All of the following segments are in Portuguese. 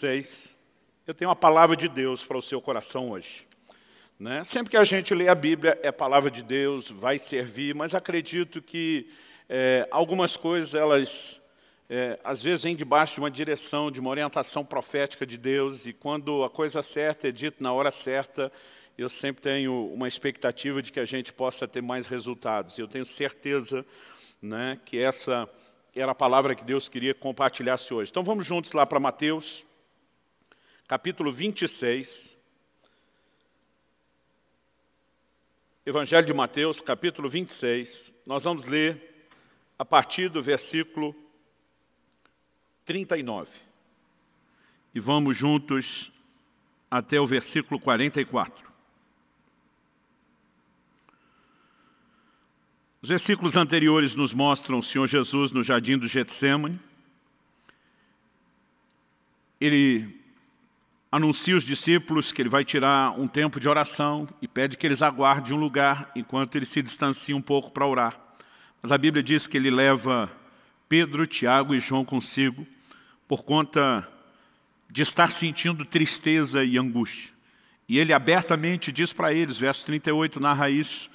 26, eu tenho uma palavra de Deus para o seu coração hoje. Sempre que a gente lê a Bíblia, é palavra de Deus, vai servir, mas acredito que algumas coisas, elas às vezes vêm debaixo de uma direção, de uma orientação profética de Deus, e quando a coisa certa é dita na hora certa, eu sempre tenho uma expectativa de que a gente possa ter mais resultados. Eu tenho certeza que essa era a palavra que Deus queria que compartilhasse hoje. Então vamos juntos lá para Mateus, capítulo 26. Evangelho de Mateus, capítulo 26. Nós vamos ler a partir do versículo 39. E vamos juntos até o versículo 44. Os versículos anteriores nos mostram o Senhor Jesus no jardim do Getsêmani. Ele anuncia aos discípulos que ele vai tirar um tempo de oração e pede que eles aguardem um lugar enquanto ele se distancia um pouco para orar. Mas a Bíblia diz que ele leva Pedro, Tiago e João consigo por conta de estar sentindo tristeza e angústia. E ele abertamente diz para eles, verso 38 narra isso,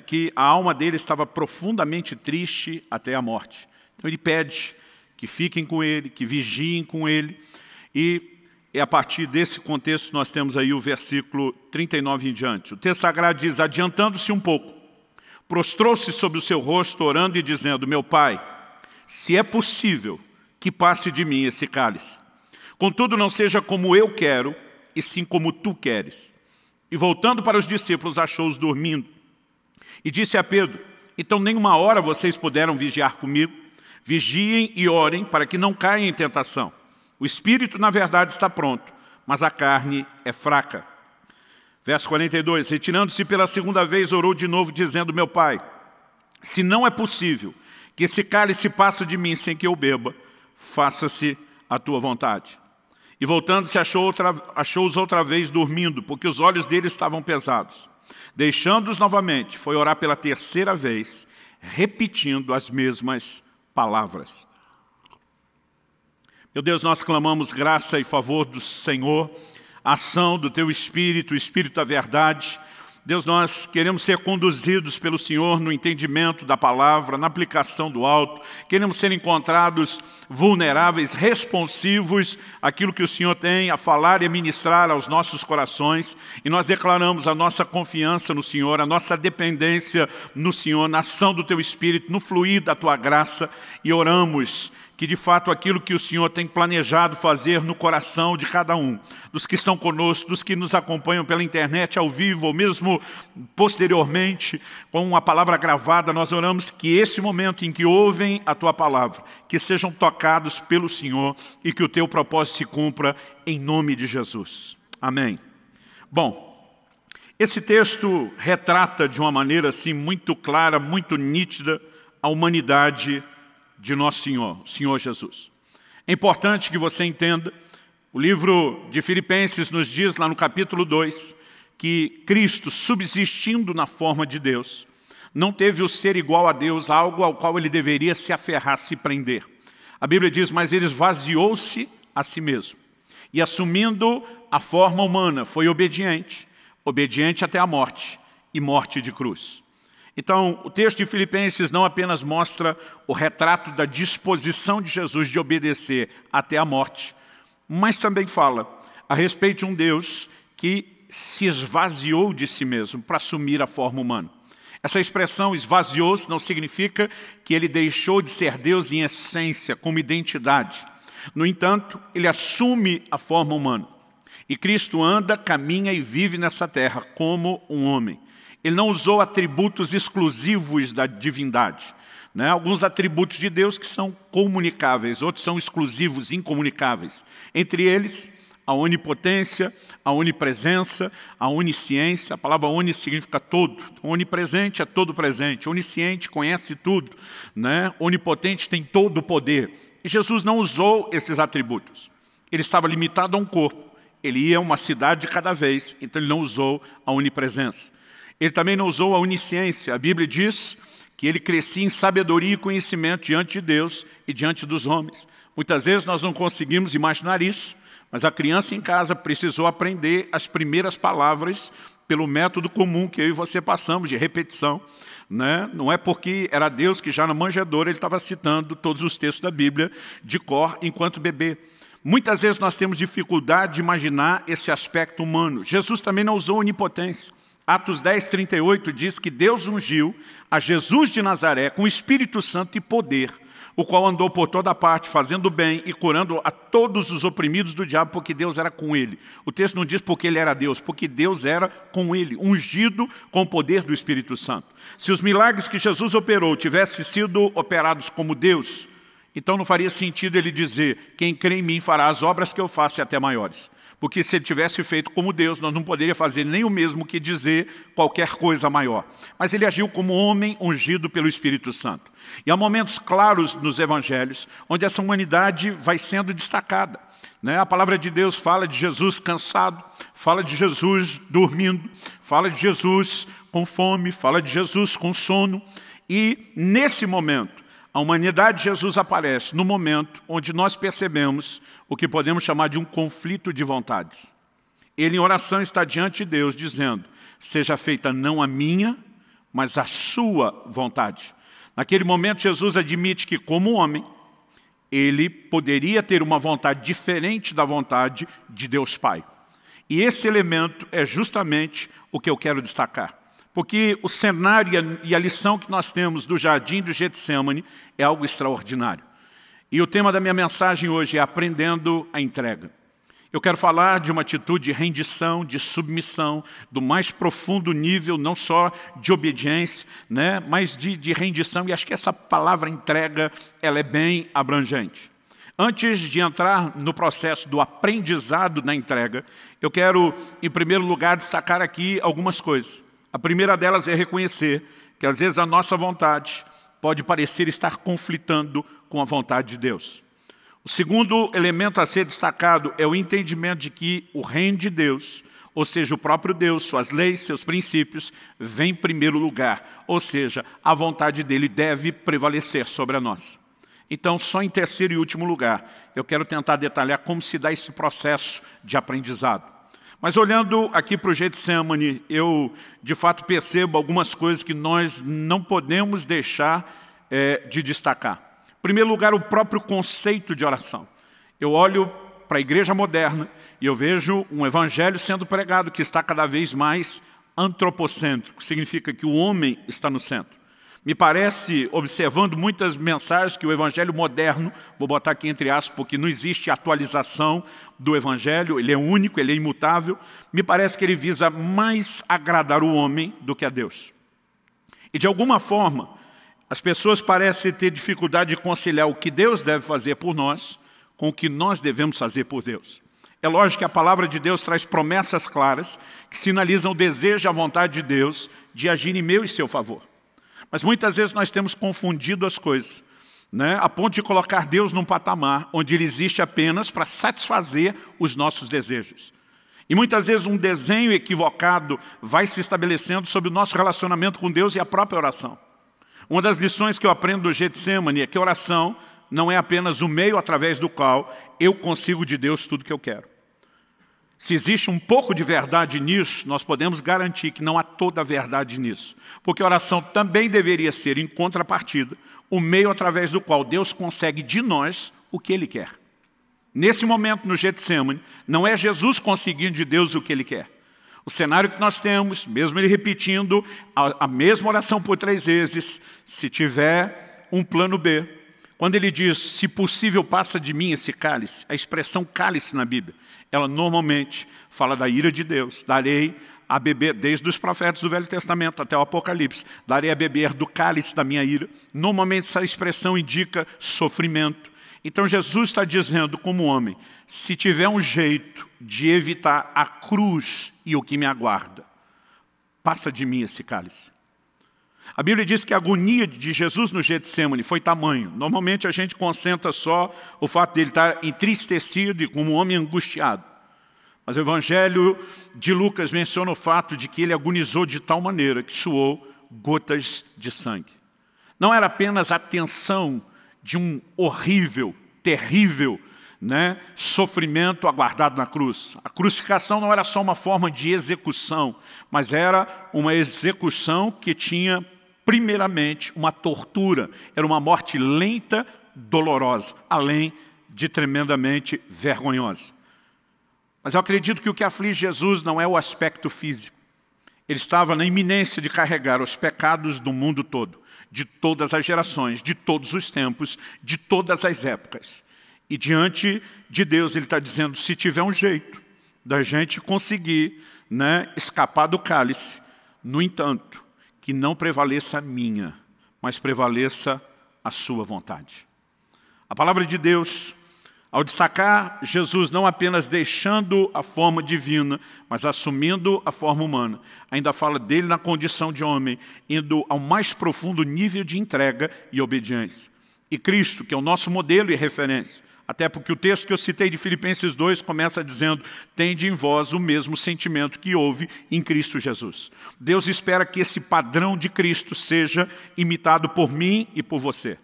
que a alma dele estava profundamente triste até a morte. Então ele pede que fiquem com ele, que vigiem com ele. E a partir desse contexto nós temos aí o versículo 39 em diante. O texto sagrado diz, adiantando-se um pouco, prostrou-se sobre o seu rosto, orando e dizendo, meu Pai, se é possível que passe de mim esse cálice. Contudo, não seja como eu quero, e sim como tu queres. E voltando para os discípulos, achou-os dormindo. E disse a Pedro, então nem uma hora vocês puderam vigiar comigo? Vigiem e orem para que não caiam em tentação. O espírito, na verdade, está pronto, mas a carne é fraca. Verso 42, retirando-se pela segunda vez, orou de novo, dizendo, meu Pai, se não é possível que esse cálice passe de mim sem que eu beba, faça-se a tua vontade. E voltando-se, achou-os outra vez dormindo, porque os olhos deles estavam pesados. Deixando-os novamente, foi orar pela terceira vez, repetindo as mesmas palavras. Meu Deus, nós clamamos graça e favor do Senhor, a ação do Teu Espírito, o Espírito da verdade. Deus, nós queremos ser conduzidos pelo Senhor no entendimento da palavra, na aplicação do alto. Queremos ser encontrados vulneráveis, responsivos àquilo que o Senhor tem a falar e a ministrar aos nossos corações. E nós declaramos a nossa confiança no Senhor, a nossa dependência no Senhor, na ação do Teu Espírito, no fluir da Tua graça. E oramos que de fato aquilo que o Senhor tem planejado fazer no coração de cada um, dos que estão conosco, dos que nos acompanham pela internet, ao vivo, ou mesmo posteriormente, com uma palavra gravada, nós oramos que esse momento em que ouvem a Tua palavra, que sejam tocados pelo Senhor e que o Teu propósito se cumpra em nome de Jesus. Amém. Bom, esse texto retrata de uma maneira assim muito clara, muito nítida, a humanidade de nosso Senhor, o Senhor Jesus. É importante que você entenda, o livro de Filipenses nos diz lá no capítulo 2, que Cristo, subsistindo na forma de Deus, não teve o ser igual a Deus, algo ao qual ele deveria se aferrar, se prender. A Bíblia diz, mas ele esvaziou-se a si mesmo. E assumindo a forma humana, foi obediente, obediente até a morte, e morte de cruz. Então, o texto de Filipenses não apenas mostra o retrato da disposição de Jesus de obedecer até a morte, mas também fala a respeito de um Deus que se esvaziou de si mesmo para assumir a forma humana. Essa expressão esvaziou-se não significa que ele deixou de ser Deus em essência, como identidade. No entanto, ele assume a forma humana. E Cristo anda, caminha e vive nessa terra como um homem. Ele não usou atributos exclusivos da divindade. Alguns atributos de Deus que são comunicáveis, outros são exclusivos, incomunicáveis. Entre eles, a onipotência, a onipresença, a onisciência. A palavra oni significa todo. Onipresente é todo presente. Onisciente conhece tudo. Onipotente tem todo o poder. E Jesus não usou esses atributos. Ele estava limitado a um corpo. Ele ia a uma cidade de cada vez, então ele não usou a onipresença. Ele também não usou a onisciência. A Bíblia diz que ele crescia em sabedoria e conhecimento diante de Deus e diante dos homens. Muitas vezes nós não conseguimos imaginar isso, Mas a criança em casa precisou aprender as primeiras palavras pelo método comum que eu e você passamos, de repetição. Né? Não é porque era Deus que já na manjedoura ele estava citando todos os textos da Bíblia de cor enquanto bebê. Muitas vezes nós temos dificuldade de imaginar esse aspecto humano. Jesus também não usou onipotência. Atos 10, 38 diz que Deus ungiu a Jesus de Nazaré com Espírito Santo e poder, o qual andou por toda parte, fazendo bem e curando a todos os oprimidos do diabo, porque Deus era com ele. O texto não diz porque ele era Deus, porque Deus era com ele, ungido com o poder do Espírito Santo. Se os milagres que Jesus operou tivessem sido operados como Deus, então não faria sentido ele dizer, quem crê em mim fará as obras que eu faço e até maiores. Porque se ele tivesse feito como Deus, nós não poderíamos fazer nem o mesmo que dizer qualquer coisa maior. Mas ele agiu como homem ungido pelo Espírito Santo. E há momentos claros nos evangelhos, onde essa humanidade vai sendo destacada. A palavra de Deus fala de Jesus cansado, fala de Jesus dormindo, fala de Jesus com fome, fala de Jesus com sono. E nesse momento, a humanidade de Jesus aparece no momento onde nós percebemos o que podemos chamar de um conflito de vontades. Ele em oração está diante de Deus dizendo, seja feita não a minha, mas a sua vontade. Naquele momento Jesus admite que como homem, ele poderia ter uma vontade diferente da vontade de Deus Pai. E esse elemento é justamente o que eu quero destacar. Porque o cenário e a lição que nós temos do jardim do Getsêmani é algo extraordinário. E o tema da minha mensagem hoje é aprendendo a entrega. Eu quero falar de uma atitude de rendição, de submissão, do mais profundo nível, não só de obediência, mas de rendição. E acho que essa palavra entrega, ela é bem abrangente. Antes de entrar no processo do aprendizado da entrega, eu quero, em primeiro lugar, destacar aqui algumas coisas. A primeira delas é reconhecer que às vezes a nossa vontade pode parecer estar conflitando com a vontade de Deus. O segundo elemento a ser destacado é o entendimento de que o reino de Deus, ou seja, o próprio Deus, suas leis, seus princípios, vem em primeiro lugar. Ou seja, a vontade dele deve prevalecer sobre a nossa. Então, só em terceiro e último lugar, eu quero tentar detalhar como se dá esse processo de aprendizado. Mas olhando aqui para o Getsêmani, eu de fato percebo algumas coisas que nós não podemos deixar de destacar. Em primeiro lugar, o próprio conceito de oração. Eu olho para a igreja moderna e eu vejo um evangelho sendo pregado que está cada vez mais antropocêntrico, significa que o homem está no centro. Me parece, observando muitas mensagens, que o evangelho moderno, vou botar aqui entre aspas, porque não existe atualização do evangelho, ele é único, ele é imutável, me parece que ele visa mais agradar o homem do que a Deus. E de alguma forma, as pessoas parecem ter dificuldade de conciliar o que Deus deve fazer por nós com o que nós devemos fazer por Deus. É lógico que a palavra de Deus traz promessas claras que sinalizam o desejo e a vontade de Deus de agir em meu e seu favor. Mas muitas vezes nós temos confundido as coisas, a ponto de colocar Deus num patamar onde Ele existe apenas para satisfazer os nossos desejos. E muitas vezes um desenho equivocado vai se estabelecendo sobre o nosso relacionamento com Deus e a própria oração. Uma das lições que eu aprendo do Getsêmani é que a oração não é apenas o meio através do qual eu consigo de Deus tudo o que eu quero. Se existe um pouco de verdade nisso, nós podemos garantir que não há toda a verdade nisso. Porque a oração também deveria ser, em contrapartida, o meio através do qual Deus consegue de nós o que Ele quer. Nesse momento, no Getsêmani, não é Jesus conseguindo de Deus o que Ele quer. O cenário que nós temos, mesmo Ele repetindo a mesma oração por 3 vezes, se tiver um plano B, quando Ele diz, se possível, passa de mim esse cálice, a expressão cálice na Bíblia, ela normalmente fala da ira de Deus. Darei a beber, desde os profetas do Velho Testamento até o Apocalipse, darei a beber do cálice da minha ira. Normalmente essa expressão indica sofrimento. Então Jesus está dizendo como homem, se tiver um jeito de evitar a cruz e o que me aguarda, passa de mim esse cálice. A Bíblia diz que a agonia de Jesus no Getsêmani foi tamanho. Normalmente a gente concentra só o fato de ele estar entristecido e como um homem angustiado. Mas o Evangelho de Lucas menciona o fato de que ele agonizou de tal maneira que suou gotas de sangue. Não era apenas a tensão de um horrível, terrível né, sofrimento aguardado na cruz. A crucificação não era só uma forma de execução, mas era uma execução que tinha, primeiramente, uma tortura. Era uma morte lenta, dolorosa, além de tremendamente vergonhosa. Mas eu acredito que o que aflige Jesus não é o aspecto físico. Ele estava na iminência de carregar os pecados do mundo todo, de todas as gerações, de todos os tempos, de todas as épocas. E diante de Deus ele está dizendo, se tiver um jeito da gente conseguir, né, escapar do cálice, no entanto, que não prevaleça a minha, mas prevaleça a sua vontade. A palavra de Deus, ao destacar Jesus não apenas deixando a forma divina, mas assumindo a forma humana, ainda fala dele na condição de homem, indo ao mais profundo nível de entrega e obediência. E Cristo, que é o nosso modelo e referência, até porque o texto que eu citei de Filipenses 2 começa dizendo, tende em vós o mesmo sentimento que houve em Cristo Jesus. Deus espera que esse padrão de Cristo seja imitado por mim e por você.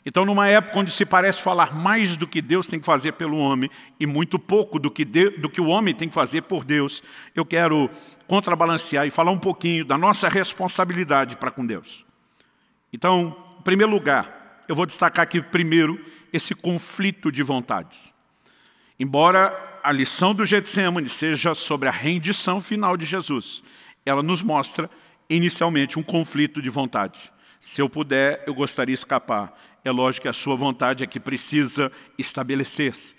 Então, numa época onde se parece falar mais do que Deus tem que fazer pelo homem e muito pouco do que o homem tem que fazer por Deus, eu quero contrabalancear e falar um pouquinho da nossa responsabilidade para com Deus. Então, em primeiro lugar, eu vou destacar aqui primeiro esse conflito de vontades. Embora a lição do Getsêmani seja sobre a rendição final de Jesus, ela nos mostra inicialmente um conflito de vontade. Se eu puder, eu gostaria de escapar. É lógico que a sua vontade é que precisa estabelecer-se.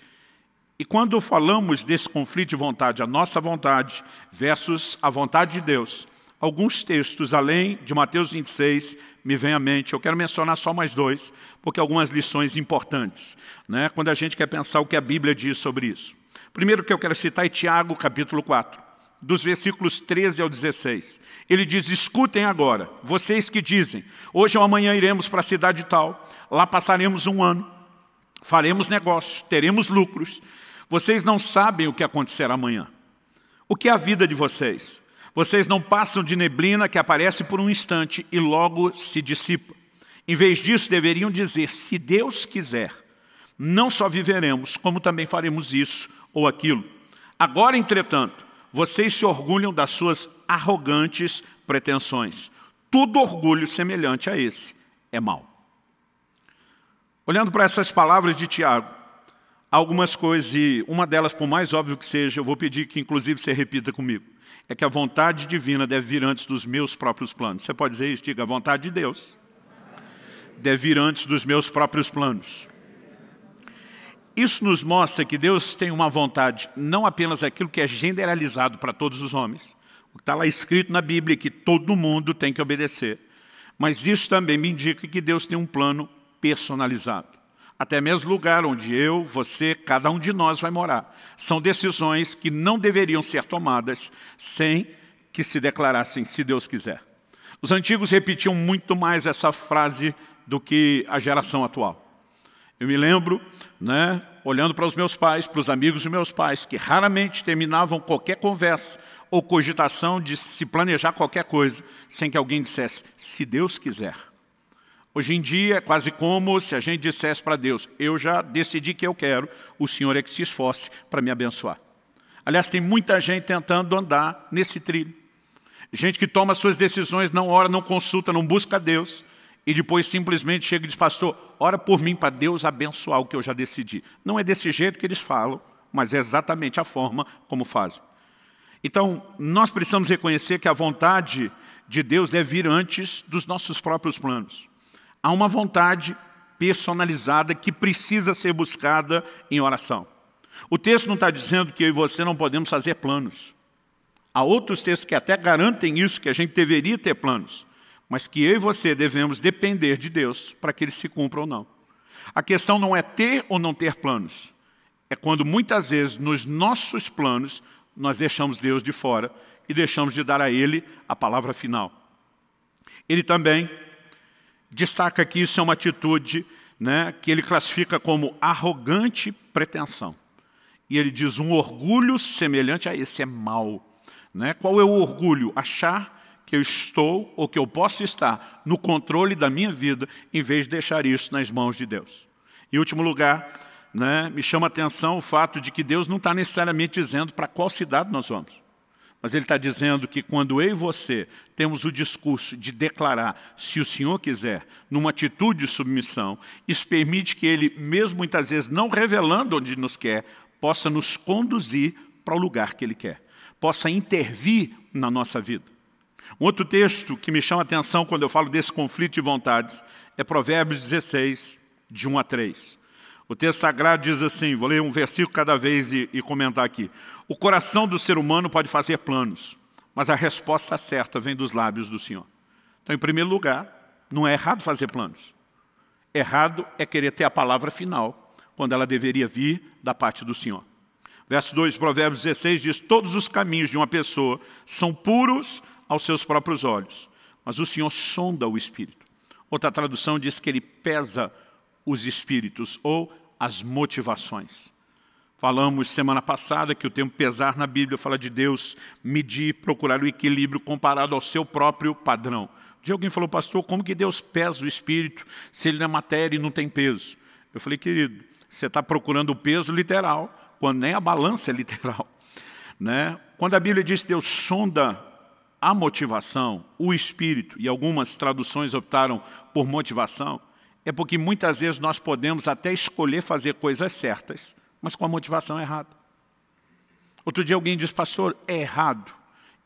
E quando falamos desse conflito de vontade, a nossa vontade versus a vontade de Deus, alguns textos, além de Mateus 26, me vem à mente. Eu quero mencionar só mais dois, porque algumas lições importantes, né, quando a gente quer pensar o que a Bíblia diz sobre isso. Primeiro que eu quero citar é Tiago, capítulo 4, dos versículos 13 ao 16. Ele diz, escutem agora, vocês que dizem, hoje ou amanhã iremos para a cidade tal, lá passaremos um ano, faremos negócios, teremos lucros. Vocês não sabem o que acontecerá amanhã. O que é a vida de vocês? Vocês não passam de neblina que aparece por um instante e logo se dissipa. Em vez disso, deveriam dizer, se Deus quiser, não só viveremos, como também faremos isso ou aquilo. Agora, entretanto, vocês se orgulham das suas arrogantes pretensões. Todo orgulho semelhante a esse é mau. Olhando para essas palavras de Tiago, há algumas coisas, e uma delas, por mais óbvio que seja, eu vou pedir que inclusive você repita comigo. É que a vontade divina deve vir antes dos meus próprios planos. Você pode dizer isso? Diga, a vontade de Deus deve vir antes dos meus próprios planos. Isso nos mostra que Deus tem uma vontade, não apenas aquilo que é generalizado para todos os homens, o que está lá escrito na Bíblia, que todo mundo tem que obedecer. Mas isso também me indica que Deus tem um plano personalizado. Até mesmo lugar onde eu, você, cada um de nós vai morar. São decisões que não deveriam ser tomadas sem que se declarassem, se Deus quiser. Os antigos repetiam muito mais essa frase do que a geração atual. Eu me lembro, né, olhando para os meus pais, para os amigos dos meus pais, que raramente terminavam qualquer conversa ou cogitação de se planejar qualquer coisa, sem que alguém dissesse, se Deus quiser. Hoje em dia é quase como se a gente dissesse para Deus, eu já decidi que eu quero, o Senhor é que se esforce para me abençoar. Aliás, tem muita gente tentando andar nesse trilho. Gente que toma suas decisões, não ora, não consulta, não busca Deus, e depois simplesmente chega e diz, pastor, ora por mim para Deus abençoar o que eu já decidi. Não é desse jeito que eles falam, mas é exatamente a forma como fazem. Então, nós precisamos reconhecer que a vontade de Deus deve vir antes dos nossos próprios planos. Há uma vontade personalizada que precisa ser buscada em oração. O texto não está dizendo que eu e você não podemos fazer planos. Há outros textos que até garantem isso, que a gente deveria ter planos, mas que eu e você devemos depender de Deus para que eles se cumpram ou não. A questão não é ter ou não ter planos. É quando muitas vezes nos nossos planos nós deixamos Deus de fora e deixamos de dar a Ele a palavra final. Ele também destaca que isso é uma atitude, né, que ele classifica como arrogante pretensão. E ele diz, um orgulho semelhante a esse é mau. Né? Qual é o orgulho? Achar que eu estou ou que eu posso estar no controle da minha vida em vez de deixar isso nas mãos de Deus. Em último lugar, né, me chama a atenção o fato de que Deus não está necessariamente dizendo para qual cidade nós vamos. Mas Ele está dizendo que quando eu e você temos o discurso de declarar, se o Senhor quiser, numa atitude de submissão, isso permite que Ele, mesmo muitas vezes não revelando onde nos quer, possa nos conduzir para o lugar que Ele quer, possa intervir na nossa vida. Um outro texto que me chama a atenção quando eu falo desse conflito de vontades é Provérbios 16, de 1 a 3. O texto sagrado diz assim, vou ler um versículo cada vez e comentar aqui. O coração do ser humano pode fazer planos, mas a resposta certa vem dos lábios do Senhor. Então, em primeiro lugar, não é errado fazer planos. Errado é querer ter a palavra final, quando ela deveria vir da parte do Senhor. Verso 2 de Provérbios 16 diz, todos os caminhos de uma pessoa são puros aos seus próprios olhos, mas o Senhor sonda o espírito. Outra tradução diz que Ele pesa os espíritos ou as motivações. Falamos semana passada que o termo pesar na Bíblia fala de Deus medir, procurar o equilíbrio comparado ao seu próprio padrão. Um dia alguém falou, pastor, como que Deus pesa o espírito se ele não é matéria e não tem peso? Eu falei, querido, você está procurando o peso literal, quando nem a balança é literal. Né? Quando a Bíblia diz que Deus sonda a motivação, o espírito, e algumas traduções optaram por motivação, é porque muitas vezes nós podemos até escolher fazer coisas certas, mas com a motivação errada. Outro dia alguém disse, pastor, é errado.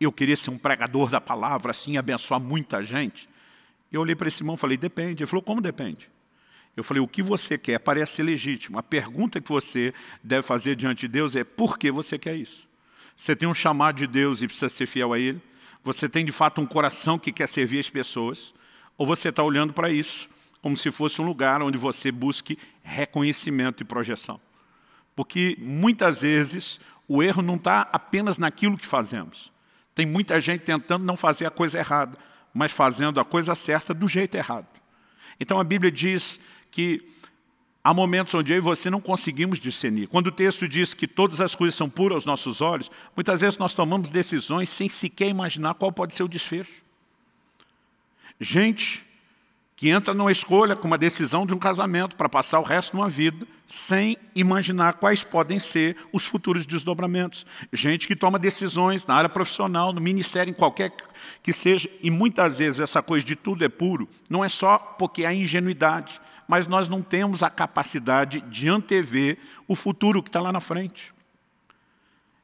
Eu queria ser um pregador da palavra, assim, abençoar muita gente. Eu olhei para esse irmão e falei, depende. Ele falou, como depende? Eu falei, o que você quer parece legítimo. A pergunta que você deve fazer diante de Deus é, por que você quer isso? Você tem um chamado de Deus e precisa ser fiel a Ele? Você tem de fato um coração que quer servir as pessoas? Ou você está olhando para isso como se fosse um lugar onde você busque reconhecimento e projeção? Porque muitas vezes o erro não está apenas naquilo que fazemos. Tem muita gente tentando não fazer a coisa errada, mas fazendo a coisa certa do jeito errado. Então a Bíblia diz que há momentos onde eu e você não conseguimos discernir. Quando o texto diz que todas as coisas são puras aos nossos olhos, muitas vezes nós tomamos decisões sem sequer imaginar qual pode ser o desfecho. Gente que entra numa escolha com uma decisão de um casamento para passar o resto de uma vida sem imaginar quais podem ser os futuros desdobramentos. Gente que toma decisões na área profissional, no ministério, em qualquer que seja, e muitas vezes essa coisa de tudo é puro, não é só porque há ingenuidade, mas nós não temos a capacidade de antever o futuro que está lá na frente.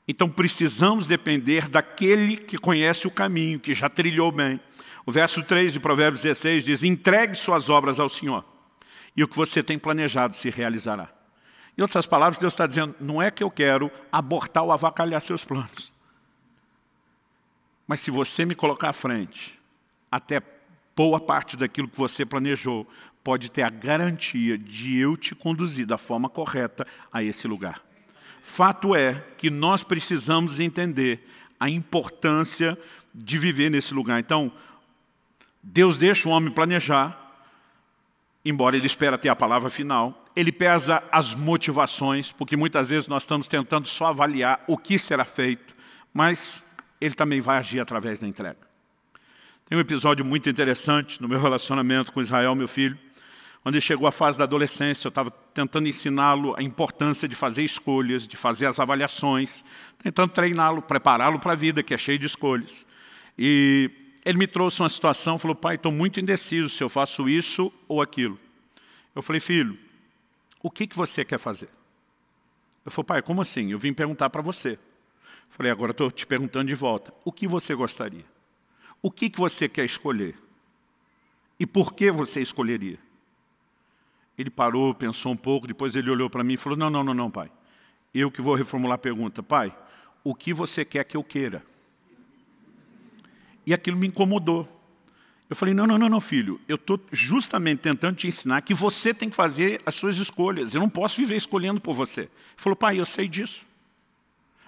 Então precisamos depender daquele que conhece o caminho, que já trilhou bem. O verso 3 de Provérbios 16 diz, entregue suas obras ao Senhor, e o que você tem planejado se realizará. Em outras palavras, Deus está dizendo, não é que eu quero abortar ou avacalhar seus planos. Mas se você me colocar à frente, até boa parte daquilo que você planejou, pode ter a garantia de eu te conduzir da forma correta a esse lugar. Fato é que nós precisamos entender a importância de viver nesse lugar. Então, Deus deixa o homem planejar, embora ele espera ter a palavra final. Ele pesa as motivações, porque muitas vezes nós estamos tentando só avaliar o que será feito, mas Ele também vai agir através da entrega. Tem um episódio muito interessante no meu relacionamento com Israel, meu filho, quando ele chegou à fase da adolescência. Eu estava tentando ensiná-lo a importância de fazer escolhas, de fazer as avaliações, tentando treiná-lo, prepará-lo para a vida, que é cheia de escolhas. E ele me trouxe uma situação, falou, pai, estou muito indeciso se eu faço isso ou aquilo. Eu falei, filho, o que você quer fazer? Eu falei, pai, como assim? Eu vim perguntar para você. Eu falei, agora estou te perguntando de volta. O que você gostaria? O que você quer escolher? E por que você escolheria? Ele parou, pensou um pouco, depois ele olhou para mim e falou, não, pai. Eu que vou reformular a pergunta. Pai, o que você quer que eu queira? E aquilo me incomodou. Eu falei, não, filho, eu estou justamente tentando te ensinar que você tem que fazer as suas escolhas. Eu não posso viver escolhendo por você. Ele falou, pai, eu sei disso.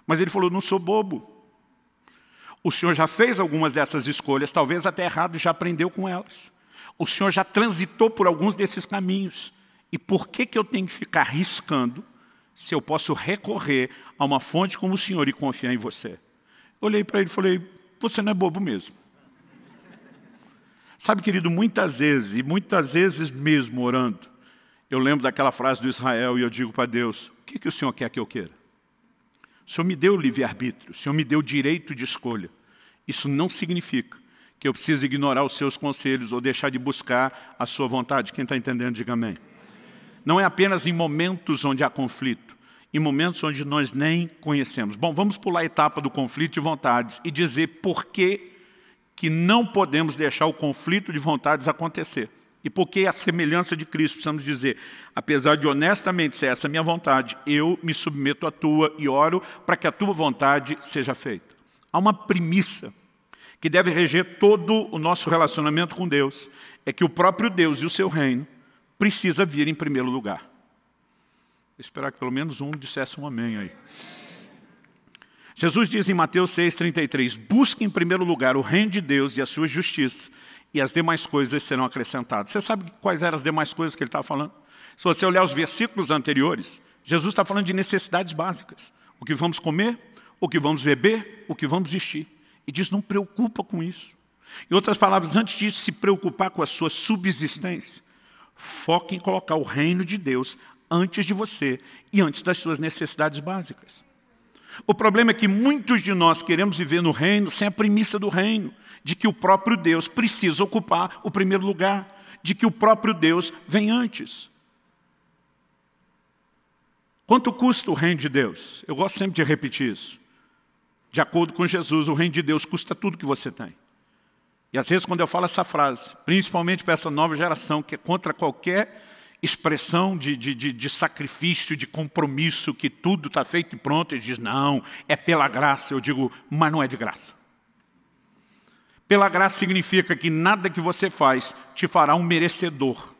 Mas ele falou, não sou bobo. O senhor já fez algumas dessas escolhas, talvez até errado, já aprendeu com elas. O senhor já transitou por alguns desses caminhos. E por que eu tenho que ficar arriscando se eu posso recorrer a uma fonte como o senhor e confiar em você? Eu olhei para ele e falei, você não é bobo mesmo. Sabe, querido, muitas vezes, e muitas vezes mesmo orando, Eu lembro daquela frase do Israel e eu digo para Deus, o que o Senhor quer que eu queira? O Senhor me deu livre-arbítrio, o Senhor me deu direito de escolha. Isso não significa que eu preciso ignorar os seus conselhos ou deixar de buscar a sua vontade. Quem está entendendo, diga amém. Não é apenas em momentos onde há conflito, em momentos onde nós nem conhecemos. Bom, vamos pular a etapa do conflito de vontades e dizer por que não podemos deixar o conflito de vontades acontecer. E por que a semelhança de Cristo precisamos dizer, apesar de honestamente ser essa a minha vontade, eu me submeto à tua e oro para que a tua vontade seja feita. Há uma premissa que deve reger todo o nosso relacionamento com Deus, é que o próprio Deus e o seu reino precisa vir em primeiro lugar. Vou esperar que pelo menos um dissesse um amém aí. Jesus diz em Mateus 6,33, busque em primeiro lugar o reino de Deus e a sua justiça, e as demais coisas serão acrescentadas. Você sabe quais eram as demais coisas que ele estava falando? Se você olhar os versículos anteriores, Jesus está falando de necessidades básicas. O que vamos comer, o que vamos beber, o que vamos vestir. E diz, não preocupa com isso. Em outras palavras, antes de se preocupar com a sua subsistência, foque em colocar o reino de Deus antes de você e antes das suas necessidades básicas. O problema é que muitos de nós queremos viver no reino sem a premissa do reino, de que o próprio Deus precisa ocupar o primeiro lugar, de que o próprio Deus vem antes. Quanto custa o reino de Deus? Eu gosto sempre de repetir isso. De acordo com Jesus, o reino de Deus custa tudo que você tem. E às vezes quando eu falo essa frase, principalmente para essa nova geração, que é contra qualquer expressão de sacrifício, de compromisso, que tudo está feito e pronto, eles dizem, não, é pela graça. Eu digo, mas não é de graça. Pela graça significa que nada que você faz te fará um merecedor.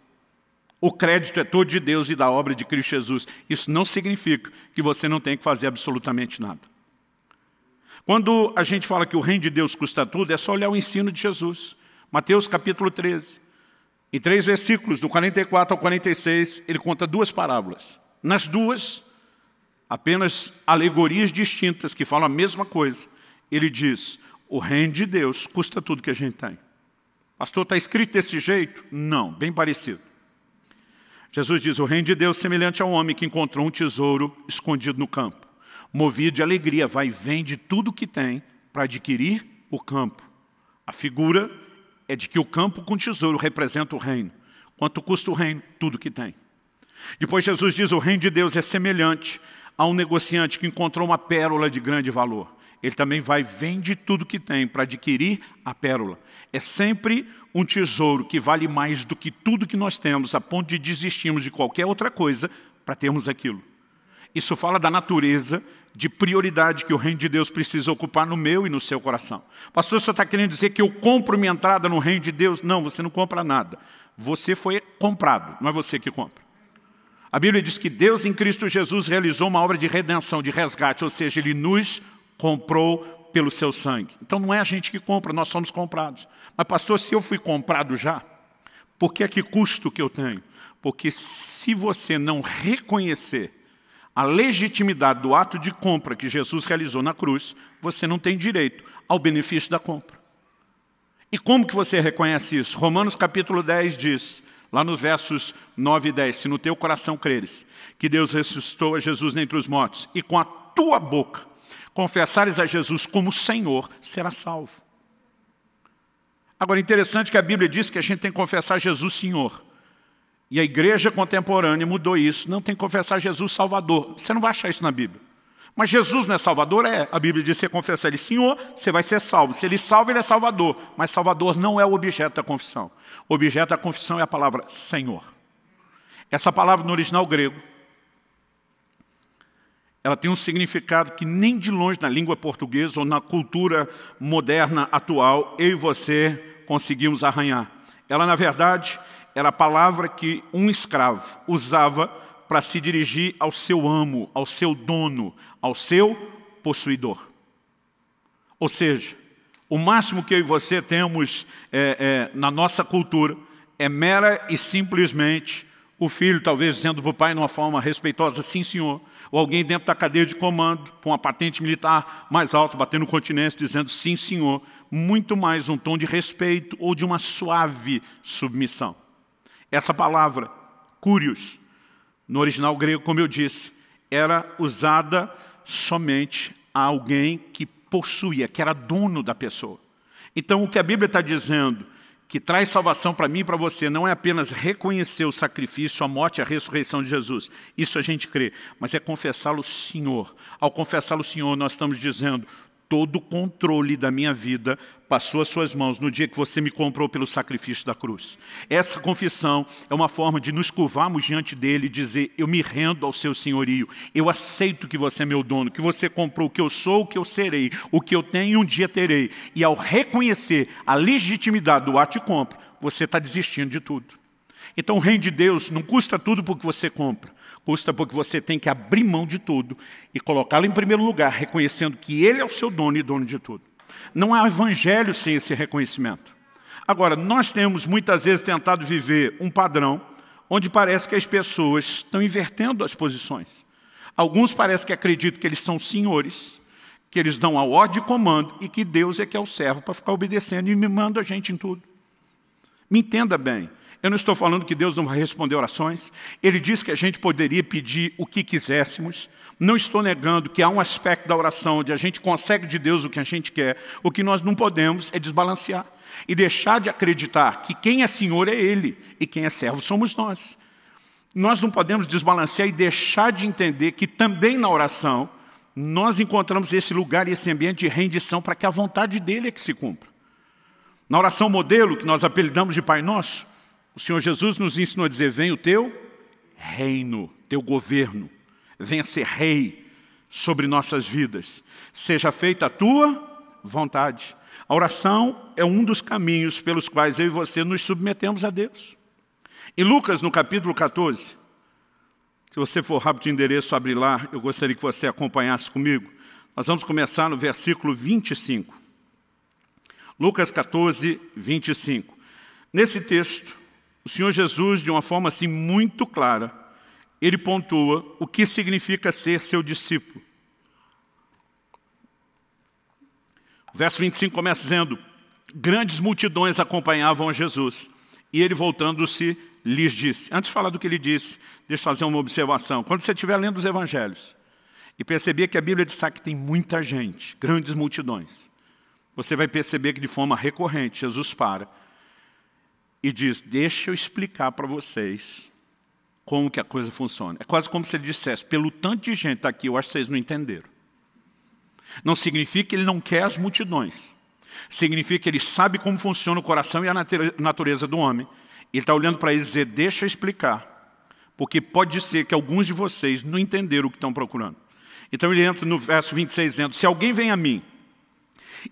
O crédito é todo de Deus e da obra de Cristo Jesus. Isso não significa que você não tem que fazer absolutamente nada. Quando a gente fala que o reino de Deus custa tudo, é só olhar o ensino de Jesus. Mateus capítulo 13. Em 3 versículos, do 44 ao 46, ele conta 2 parábolas. Nas duas, apenas alegorias distintas que falam a mesma coisa. Ele diz, o reino de Deus custa tudo que a gente tem. Pastor, está escrito desse jeito? Não, bem parecido. Jesus diz, o reino de Deus é semelhante ao homem que encontrou um tesouro escondido no campo. Movido de alegria, vai e vende tudo o que tem para adquirir o campo. A figura é de que o campo com tesouro representa o reino. Quanto custa o reino? Tudo que tem. Depois Jesus diz, o reino de Deus é semelhante a um negociante que encontrou uma pérola de grande valor. Ele também vai e vende tudo que tem para adquirir a pérola. É sempre um tesouro que vale mais do que tudo que nós temos, a ponto de desistirmos de qualquer outra coisa para termos aquilo. Isso fala da natureza de prioridade que o reino de Deus precisa ocupar no meu e no seu coração. Pastor, o senhor está querendo dizer que eu compro minha entrada no reino de Deus? Não, você não compra nada. Você foi comprado, não é você que compra. A Bíblia diz que Deus em Cristo Jesus realizou uma obra de redenção, de resgate, ou seja, Ele nos comprou pelo seu sangue. Então não é a gente que compra, nós somos comprados. Mas pastor, se eu fui comprado já, por que é que custa o que eu tenho? Porque se você não reconhecer a legitimidade do ato de compra que Jesus realizou na cruz, você não tem direito ao benefício da compra. E como que você reconhece isso? Romanos capítulo 10 diz, lá nos versos 9 e 10, se no teu coração creres que Deus ressuscitou a Jesus dentre os mortos, e com a tua boca confessares a Jesus como Senhor, será salvo. Agora, interessante que a Bíblia diz que a gente tem que confessar Jesus Senhor. E a igreja contemporânea mudou isso. Não tem que confessar Jesus Salvador. Você não vai achar isso na Bíblia. Mas Jesus não é Salvador? É. A Bíblia diz que você confessar Ele Senhor, você vai ser salvo. Se Ele salva, Ele é Salvador. Mas Salvador não é o objeto da confissão. O objeto da confissão é a palavra Senhor. Essa palavra no original grego, ela tem um significado que nem de longe na língua portuguesa ou na cultura moderna atual, eu e você conseguimos arranhar. Ela, na verdade, era a palavra que um escravo usava para se dirigir ao seu amo, ao seu dono, ao seu possuidor. Ou seja, o máximo que eu e você temos na nossa cultura é mera e simplesmente o filho, talvez dizendo para o pai de uma forma respeitosa, sim senhor, ou alguém dentro da cadeia de comando, com uma patente militar mais alta, batendo continência, dizendo sim senhor, muito mais um tom de respeito ou de uma suave submissão. Essa palavra Curios, no original grego, como eu disse, era usada somente a alguém que possuía, que era dono da pessoa. Então, o que a Bíblia está dizendo, que traz salvação para mim e para você, não é apenas reconhecer o sacrifício, a morte e a ressurreição de Jesus. Isso a gente crê, mas é confessá-lo Senhor. Ao confessá-lo Senhor, nós estamos dizendo, todo o controle da minha vida passou às suas mãos no dia que você me comprou pelo sacrifício da cruz. Essa confissão é uma forma de nos curvarmos diante dele e dizer, eu me rendo ao seu senhorio, eu aceito que você é meu dono, que você comprou o que eu sou, o que eu serei, o que eu tenho um dia terei. E ao reconhecer a legitimidade do ato de compra, você está desistindo de tudo. Então o reino de Deus não custa tudo porque você compra. Custa porque você tem que abrir mão de tudo e colocá-lo em primeiro lugar, reconhecendo que Ele é o seu dono e dono de tudo. Não há evangelho sem esse reconhecimento. Agora, nós temos muitas vezes tentado viver um padrão onde parece que as pessoas estão invertendo as posições. Alguns parecem que acreditam que eles são senhores, que eles dão a ordem e comando e que Deus é que é o servo para ficar obedecendo e mimando a gente em tudo. Me entenda bem. Eu não estou falando que Deus não vai responder orações. Ele diz que a gente poderia pedir o que quiséssemos. Não estou negando que há um aspecto da oração onde a gente consegue de Deus o que a gente quer. O que nós não podemos é desbalancear. E deixar de acreditar que quem é Senhor é Ele e quem é servo somos nós. Nós não podemos desbalancear e deixar de entender que também na oração nós encontramos esse lugar e esse ambiente de rendição para que a vontade dEle é que se cumpra. Na oração modelo, que nós apelidamos de Pai Nosso, o Senhor Jesus nos ensinou a dizer, venha o teu reino, teu governo, venha ser rei sobre nossas vidas, seja feita a tua vontade. A oração é um dos caminhos pelos quais eu e você nos submetemos a Deus. Em Lucas, no capítulo 14, se você for rápido de endereço, abre lá, eu gostaria que você acompanhasse comigo. Nós vamos começar no versículo 25. Lucas 14, 25. Nesse texto, o Senhor Jesus, de uma forma assim muito clara, ele pontua o que significa ser seu discípulo. O verso 25 começa dizendo, grandes multidões acompanhavam a Jesus, e ele voltando-se lhes disse. Antes de falar do que ele disse, deixa eu fazer uma observação. Quando você estiver lendo os evangelhos e perceber que a Bíblia destaca que tem muita gente, grandes multidões, você vai perceber que de forma recorrente Jesus para e diz, deixa eu explicar para vocês como que a coisa funciona. É quase como se ele dissesse, pelo tanto de gente aqui, eu acho que vocês não entenderam. Não significa que ele não quer as multidões. Significa que ele sabe como funciona o coração e a natureza do homem. Ele está olhando para eles e dizer, deixa eu explicar. Porque pode ser que alguns de vocês não entenderam o que estão procurando. Então ele entra no verso 26 dizendo, se alguém vem a mim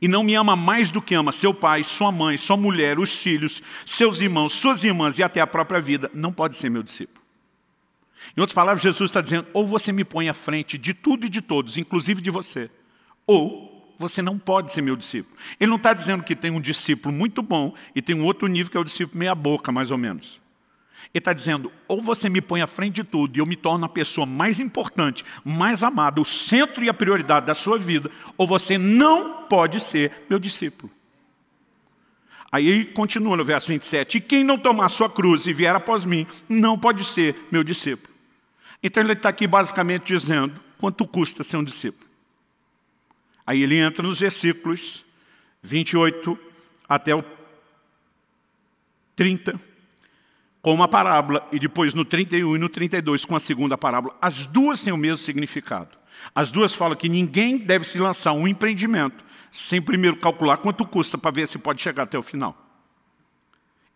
e não me ama mais do que ama seu pai, sua mãe, sua mulher, os filhos, seus irmãos, suas irmãs e até a própria vida, não pode ser meu discípulo. Em outras palavras, Jesus está dizendo, ou você me põe à frente de tudo e de todos, inclusive de você, ou você não pode ser meu discípulo. Ele não está dizendo que tem um discípulo muito bom e tem um outro nível que é o discípulo meia boca, mais ou menos. Ele está dizendo, ou você me põe à frente de tudo e eu me torno a pessoa mais importante, mais amada, o centro e a prioridade da sua vida, ou você não pode ser meu discípulo. Aí ele continua no verso 27, e quem não tomar sua cruz e vier após mim, não pode ser meu discípulo. Então ele está aqui basicamente dizendo, quanto custa ser um discípulo? Aí ele entra nos versículos 28 até o 30, com uma parábola, e depois no 31 e no 32 com a segunda parábola. As duas têm o mesmo significado. As duas falam que ninguém deve se lançar um empreendimento sem primeiro calcular quanto custa para ver se pode chegar até o final.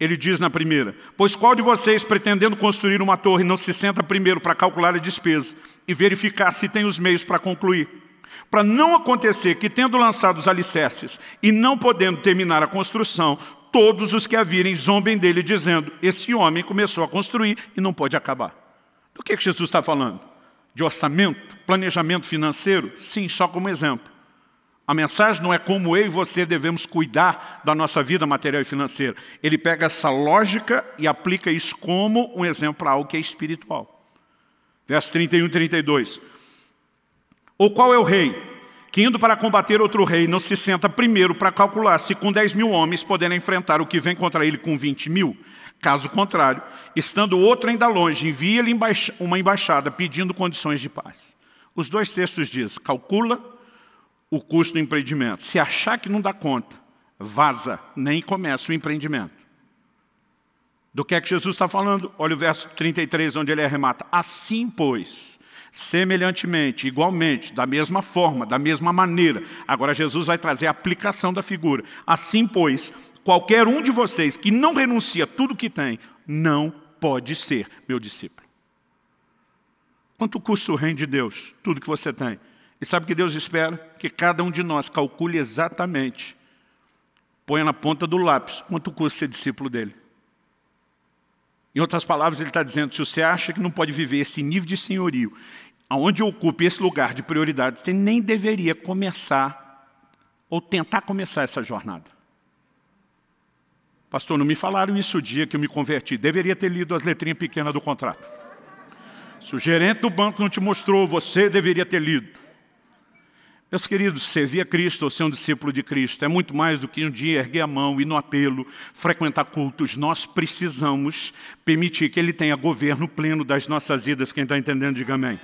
Ele diz na primeira, pois qual de vocês, pretendendo construir uma torre, não se senta primeiro para calcular a despesa e verificar se tem os meios para concluir? Para não acontecer que, tendo lançado os alicerces e não podendo terminar a construção, todos os que a virem zombem dele, dizendo, esse homem começou a construir e não pode acabar. Do que Jesus está falando? De orçamento, planejamento financeiro? Sim, só como exemplo. A mensagem não é como eu e você devemos cuidar da nossa vida material e financeira. Ele pega essa lógica e aplica isso como um exemplo para algo que é espiritual. Verso 31 e 32. Ou qual é o rei que indo para combater outro rei, não se senta primeiro para calcular se com 10.000 homens poderá enfrentar o que vem contra ele com 20.000? Caso contrário, estando outro ainda longe, envia-lhe uma embaixada pedindo condições de paz. Os dois textos dizem, calcula o custo do empreendimento. Se achar que não dá conta, vaza, nem começa o empreendimento. Do que é que Jesus está falando? Olha o verso 33, onde ele arremata. Assim, pois, semelhantemente, igualmente, da mesma forma, da mesma maneira. Agora Jesus vai trazer a aplicação da figura. Assim, pois, qualquer um de vocês que não renuncia a tudo que tem, não pode ser meu discípulo. Quanto custa o reino de Deus? Tudo que você tem. E sabe o que Deus espera? Que cada um de nós calcule exatamente, ponha na ponta do lápis, quanto custa ser discípulo dele. Em outras palavras, ele está dizendo, se você acha que não pode viver esse nível de senhorio, aonde ocupe esse lugar de prioridade, você nem deveria começar, ou tentar começar essa jornada. Pastor, não me falaram isso o dia que eu me converti. Deveria ter lido as letrinhas pequenas do contrato. Se o gerente do banco não te mostrou, você deveria ter lido. Meus queridos, servir a Cristo ou ser um discípulo de Cristo é muito mais do que um dia erguer a mão, ir no apelo, frequentar cultos. Nós precisamos permitir que Ele tenha governo pleno das nossas vidas. Quem está entendendo, diga amém.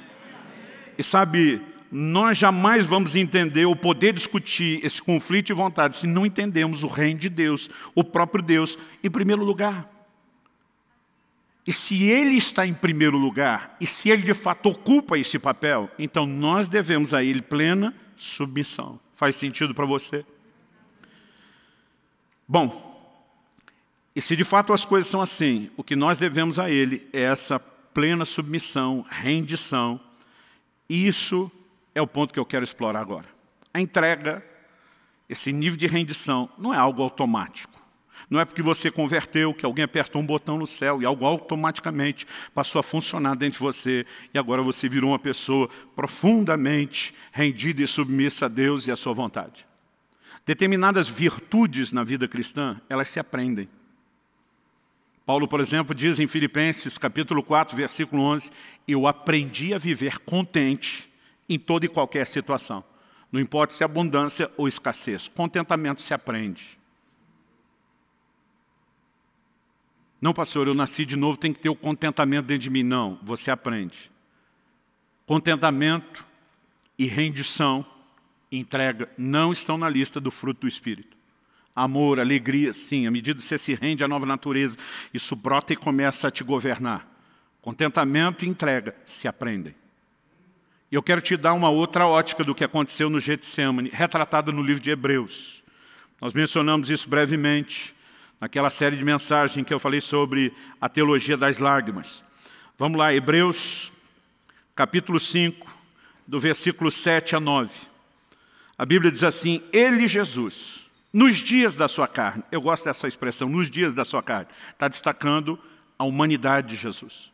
E sabe, nós jamais vamos entender ou poder discutir esse conflito de vontade se não entendemos o reino de Deus, o próprio Deus, em primeiro lugar. E se Ele está em primeiro lugar, e se Ele de fato ocupa esse papel, então nós devemos a Ele plena submissão. Faz sentido para você? Bom, e se de fato as coisas são assim, o que nós devemos a Ele é essa plena submissão, rendição. Isso é o ponto que eu quero explorar agora. A entrega, esse nível de rendição, não é algo automático. Não é porque você converteu, que alguém apertou um botão no céu e algo automaticamente passou a funcionar dentro de você e agora você virou uma pessoa profundamente rendida e submissa a Deus e à sua vontade. Determinadas virtudes na vida cristã, elas se aprendem. Paulo, por exemplo, diz em Filipenses, capítulo 4, versículo 11, eu aprendi a viver contente em toda e qualquer situação. Não importa se é abundância ou escassez. Contentamento se aprende. Não, pastor, eu nasci de novo, tem que ter o contentamento dentro de mim. Não, você aprende. Contentamento e rendição, entrega, não estão na lista do fruto do Espírito. Amor, alegria, sim, à medida que você se rende à nova natureza, isso brota e começa a te governar. Contentamento e entrega se aprendem. E eu quero te dar uma outra ótica do que aconteceu no Getsemane, retratada no livro de Hebreus. Nós mencionamos isso brevemente naquela série de mensagens que eu falei sobre a teologia das lágrimas. Vamos lá, Hebreus, capítulo 5, do versículo 7 a 9. A Bíblia diz assim, Ele, Jesus, nos dias da sua carne, eu gosto dessa expressão, nos dias da sua carne, está destacando a humanidade de Jesus.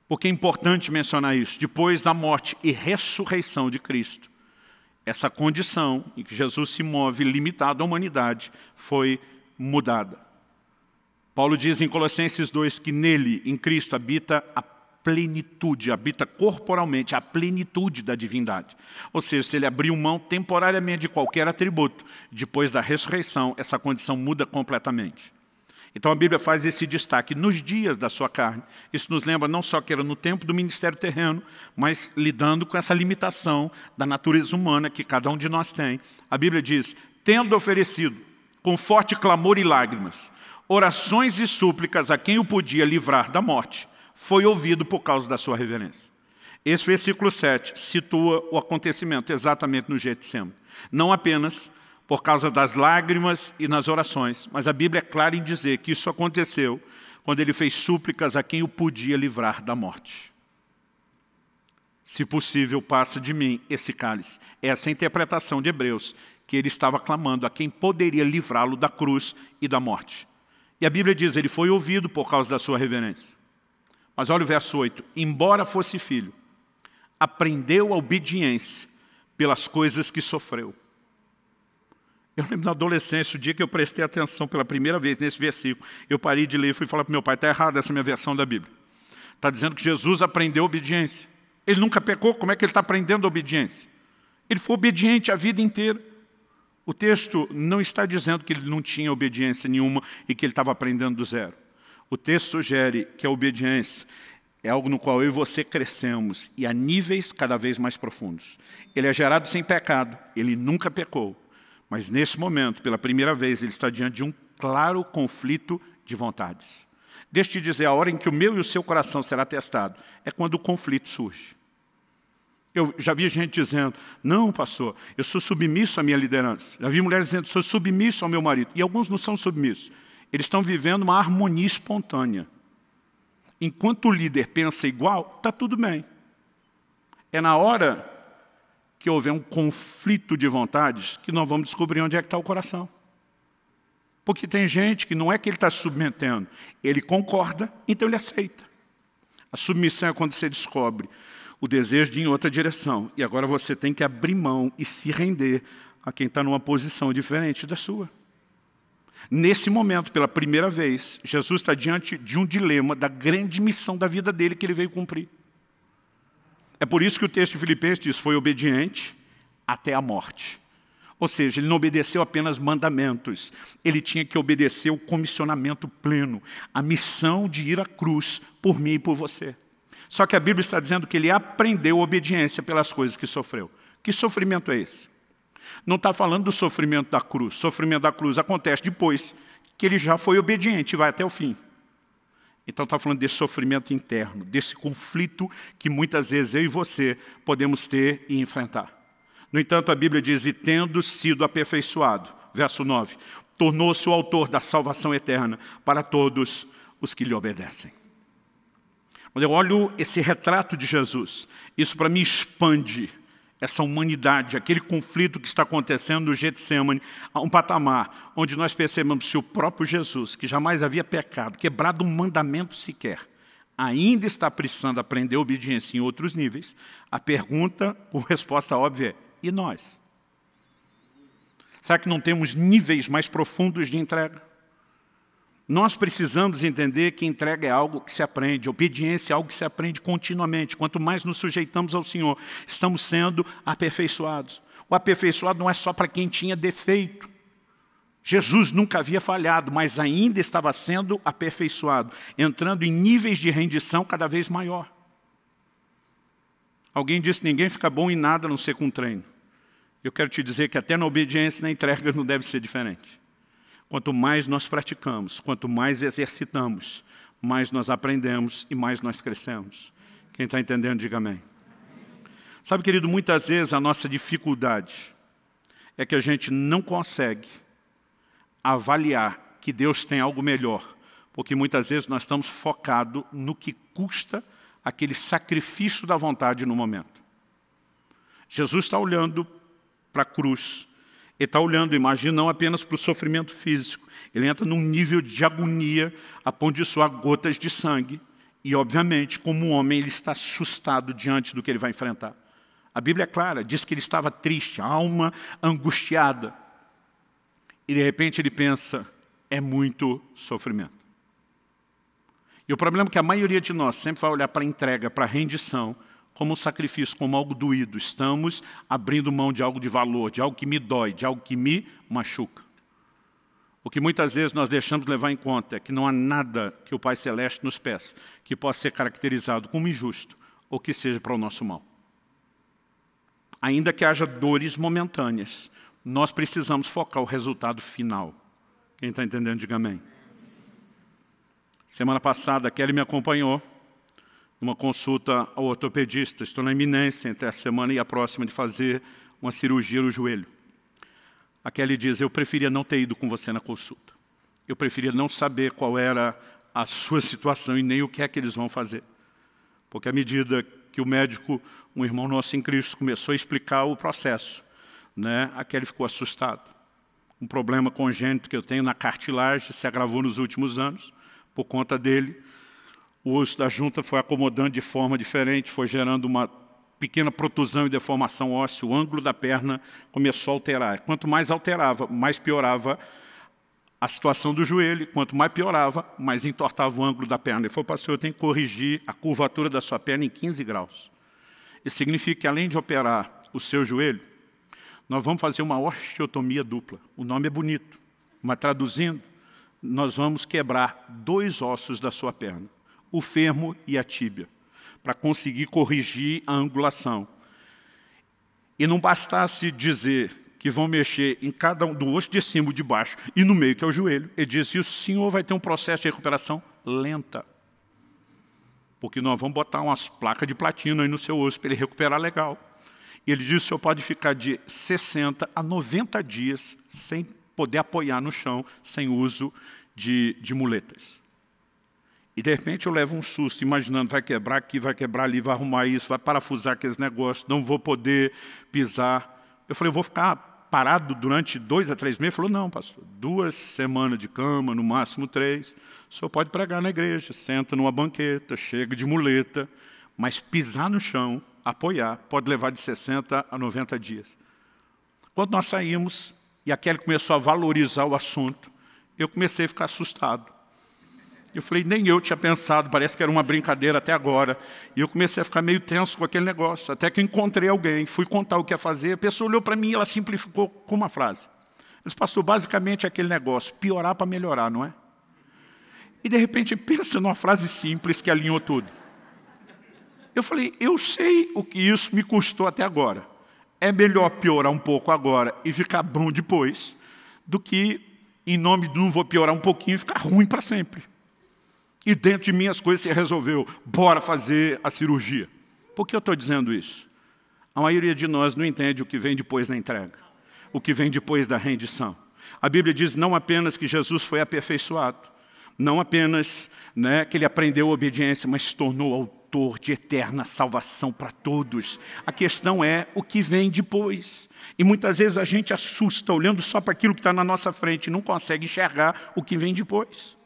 Porque é importante mencionar isso, depois da morte e ressurreição de Cristo, essa condição em que Jesus se move limitado à humanidade foi mudada. Paulo diz em Colossenses 2 que nele, em Cristo, habita a plenitude, habita corporalmente a plenitude da divindade. Ou seja, se ele abriu mão temporariamente de qualquer atributo, depois da ressurreição, essa condição muda completamente. Então a Bíblia faz esse destaque, nos dias da sua carne. Isso nos lembra não só que era no tempo do ministério terreno, mas lidando com essa limitação da natureza humana que cada um de nós tem. A Bíblia diz, tendo oferecido com forte clamor e lágrimas, orações e súplicas a quem o podia livrar da morte, foi ouvido por causa da sua reverência. Esse versículo 7 situa o acontecimento exatamente no Getsemane. Não apenas por causa das lágrimas e nas orações, mas a Bíblia é clara em dizer que isso aconteceu quando ele fez súplicas a quem o podia livrar da morte. Se possível, passa de mim esse cálice. Essa é a interpretação de Hebreus, que ele estava clamando a quem poderia livrá-lo da cruz e da morte. E a Bíblia diz, ele foi ouvido por causa da sua reverência. Mas olha o verso 8, embora fosse filho, aprendeu a obediência pelas coisas que sofreu. Eu lembro na adolescência, o dia que eu prestei atenção pela primeira vez nesse versículo, eu parei de ler e fui falar para o meu pai, está errada essa minha versão da Bíblia. Está dizendo que Jesus aprendeu a obediência. Ele nunca pecou, como é que ele está aprendendo a obediência? Ele foi obediente a vida inteira. O texto não está dizendo que ele não tinha obediência nenhuma e que ele estava aprendendo do zero. O texto sugere que a obediência é algo no qual eu e você crescemos e a níveis cada vez mais profundos. Ele é gerado sem pecado, ele nunca pecou. Mas nesse momento, pela primeira vez, ele está diante de um claro conflito de vontades. Deixa eu te dizer, a hora em que o meu e o seu coração será testado é quando o conflito surge. Eu já vi gente dizendo, não, pastor, eu sou submisso à minha liderança. Já vi mulheres dizendo, sou submisso ao meu marido. E alguns não são submissos. Eles estão vivendo uma harmonia espontânea. Enquanto o líder pensa igual, está tudo bem. É na hora que houver um conflito de vontades que nós vamos descobrir onde é que está o coração. Porque tem gente que não é que ele está se submetendo, ele concorda, então ele aceita. A submissão é quando você descobre o desejo de ir em outra direção. E agora você tem que abrir mão e se render a quem está numa posição diferente da sua. Nesse momento, pela primeira vez, Jesus está diante de um dilema da grande missão da vida dele que ele veio cumprir. É por isso que o texto de Filipenses diz, foi obediente até a morte. Ou seja, ele não obedeceu apenas mandamentos, ele tinha que obedecer o comissionamento pleno, a missão de ir à cruz por mim e por você. Só que a Bíblia está dizendo que ele aprendeu obediência pelas coisas que sofreu. Que sofrimento é esse? Não está falando do sofrimento da cruz. O sofrimento da cruz acontece depois que ele já foi obediente e vai até o fim. Então está falando desse sofrimento interno, desse conflito que muitas vezes eu e você podemos ter e enfrentar. No entanto, a Bíblia diz, e tendo sido aperfeiçoado, verso 9, tornou-se o autor da salvação eterna para todos os que lhe obedecem. Quando eu olho esse retrato de Jesus, isso para mim expande essa humanidade, aquele conflito que está acontecendo no Getsemane, a um patamar onde nós percebemos se o próprio Jesus, que jamais havia pecado, quebrado um mandamento sequer, ainda está precisando aprender obediência em outros níveis, a pergunta com resposta óbvia é, e nós? Será que não temos níveis mais profundos de entrega? Nós precisamos entender que entrega é algo que se aprende, obediência é algo que se aprende continuamente. Quanto mais nos sujeitamos ao Senhor, estamos sendo aperfeiçoados. O aperfeiçoado não é só para quem tinha defeito. Jesus nunca havia falhado, mas ainda estava sendo aperfeiçoado, entrando em níveis de rendição cada vez maior. Alguém disse que ninguém fica bom em nada a não ser com treino. Eu quero te dizer que até na obediência e na entrega não deve ser diferente. Quanto mais nós praticamos, quanto mais exercitamos, mais nós aprendemos e mais nós crescemos. Quem está entendendo, diga amém. Sabe, querido, muitas vezes a nossa dificuldade é que a gente não consegue avaliar que Deus tem algo melhor, porque muitas vezes nós estamos focados no que custa aquele sacrifício da vontade no momento. Jesus está olhando para a cruz. Ele está olhando, imagina, não apenas para o sofrimento físico. Ele entra num nível de agonia, a ponto de suar gotas de sangue. E, obviamente, como um homem, ele está assustado diante do que ele vai enfrentar. A Bíblia é clara, diz que ele estava triste, a alma angustiada. E, de repente, ele pensa, é muito sofrimento. E o problema é que a maioria de nós sempre vai olhar para a entrega, para a rendição, como um sacrifício, como algo doído. Estamos abrindo mão de algo de valor, de algo que me dói, de algo que me machuca. O que muitas vezes nós deixamos de levar em conta é que não há nada que o Pai Celeste nos peça que possa ser caracterizado como injusto ou que seja para o nosso mal. Ainda que haja dores momentâneas, nós precisamos focar o resultado final. Quem está entendendo, diga amém. Semana passada, a Kelly me acompanhou numa consulta ao ortopedista. Estou na iminência entre a semana e a próxima de fazer uma cirurgia no joelho. A Kelly diz, eu preferia não ter ido com você na consulta. Eu preferia não saber qual era a sua situação e nem o que é que eles vão fazer. Porque à medida que o médico, um irmão nosso em Cristo, começou a explicar o processo, né, a Kelly ficou assustada. Um problema congênito que eu tenho na cartilagem se agravou nos últimos anos. Por conta dele, o osso da junta foi acomodando de forma diferente, foi gerando uma pequena protusão e deformação óssea, o ângulo da perna começou a alterar. Quanto mais alterava, mais piorava a situação do joelho, quanto mais piorava, mais entortava o ângulo da perna. Ele falou, pastor, eu tenho que corrigir a curvatura da sua perna em 15 graus. Isso significa que além de operar o seu joelho, nós vamos fazer uma osteotomia dupla. O nome é bonito, mas traduzindo, nós vamos quebrar 2 ossos da sua perna, o fêmur e a tíbia, para conseguir corrigir a angulação. E não bastasse dizer que vão mexer em cada um, do osso de cima e de baixo, e no meio, que é o joelho. Ele disse, e o senhor vai ter um processo de recuperação lenta. Porque nós vamos botar umas placas de platina aí no seu osso para ele recuperar legal. E ele disse, o senhor pode ficar de 60 a 90 dias sem poder apoiar no chão, sem uso de muletas. E de repente eu levo um susto, imaginando, vai quebrar aqui, vai quebrar ali, vai arrumar isso, vai parafusar aqueles negócios, não vou poder pisar. Eu falei, eu vou ficar parado durante 2 a 3 meses? Ele falou, não, pastor, 2 semanas de cama, no máximo 3. O senhor pode pregar na igreja, senta numa banqueta, chega de muleta, mas pisar no chão, apoiar, pode levar de 60 a 90 dias. Quando nós saímos, e a Kelly começou a valorizar o assunto, eu comecei a ficar assustado. Eu falei, nem eu tinha pensado, parece que era uma brincadeira até agora. E eu comecei a ficar meio tenso com aquele negócio. Até que encontrei alguém, fui contar o que ia fazer. A pessoa olhou para mim e ela simplificou com uma frase. Ela disse, pastor, basicamente é aquele negócio, piorar para melhorar, não é? E de repente pensa numa frase simples que alinhou tudo. Eu falei, eu sei o que isso me custou até agora. É melhor piorar um pouco agora e ficar bom depois, do que, em nome do não vou piorar um pouquinho e ficar ruim para sempre. E dentro de mim as coisas se resolveu, bora fazer a cirurgia. Por que eu estou dizendo isso? A maioria de nós não entende o que vem depois da entrega, o que vem depois da rendição. A Bíblia diz não apenas que Jesus foi aperfeiçoado, não apenas que ele aprendeu a obediência, mas se tornou autor de eterna salvação para todos. A questão é o que vem depois. E muitas vezes a gente assusta olhando só para aquilo que está na nossa frente e não consegue enxergar o que vem depois.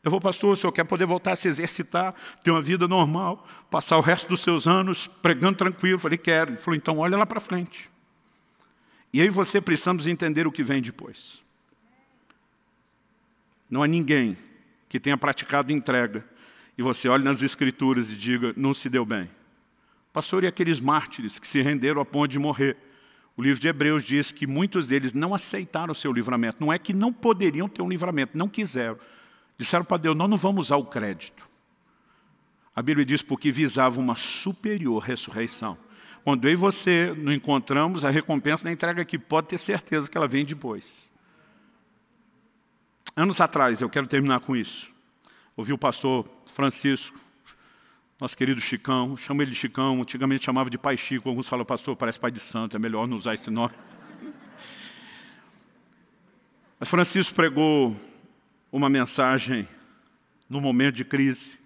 Eu vou, pastor, o senhor quer poder voltar a se exercitar, ter uma vida normal, passar o resto dos seus anos pregando tranquilo? Eu falei, quero. Ele falou, então olha lá para frente. E aí você precisamos entender o que vem depois. Não há ninguém que tenha praticado entrega e você olhe nas Escrituras e diga, não se deu bem. Pastor, e aqueles mártires que se renderam a ponto de morrer? O livro de Hebreus diz que muitos deles não aceitaram o seu livramento. Não é que não poderiam ter um livramento, não quiseram. Disseram para Deus, nós não vamos usar o crédito. A Bíblia diz porque visava uma superior ressurreição. Quando eu e você não encontramos a recompensa da entrega aqui, pode ter certeza que ela vem depois. Anos atrás, eu quero terminar com isso. Ouvi o pastor Francisco, nosso querido Chicão, chamo ele de Chicão, antigamente chamava de Pai Chico, alguns falam, pastor, parece pai de santo, é melhor não usar esse nome. Mas Francisco pregou uma mensagem no momento de crise,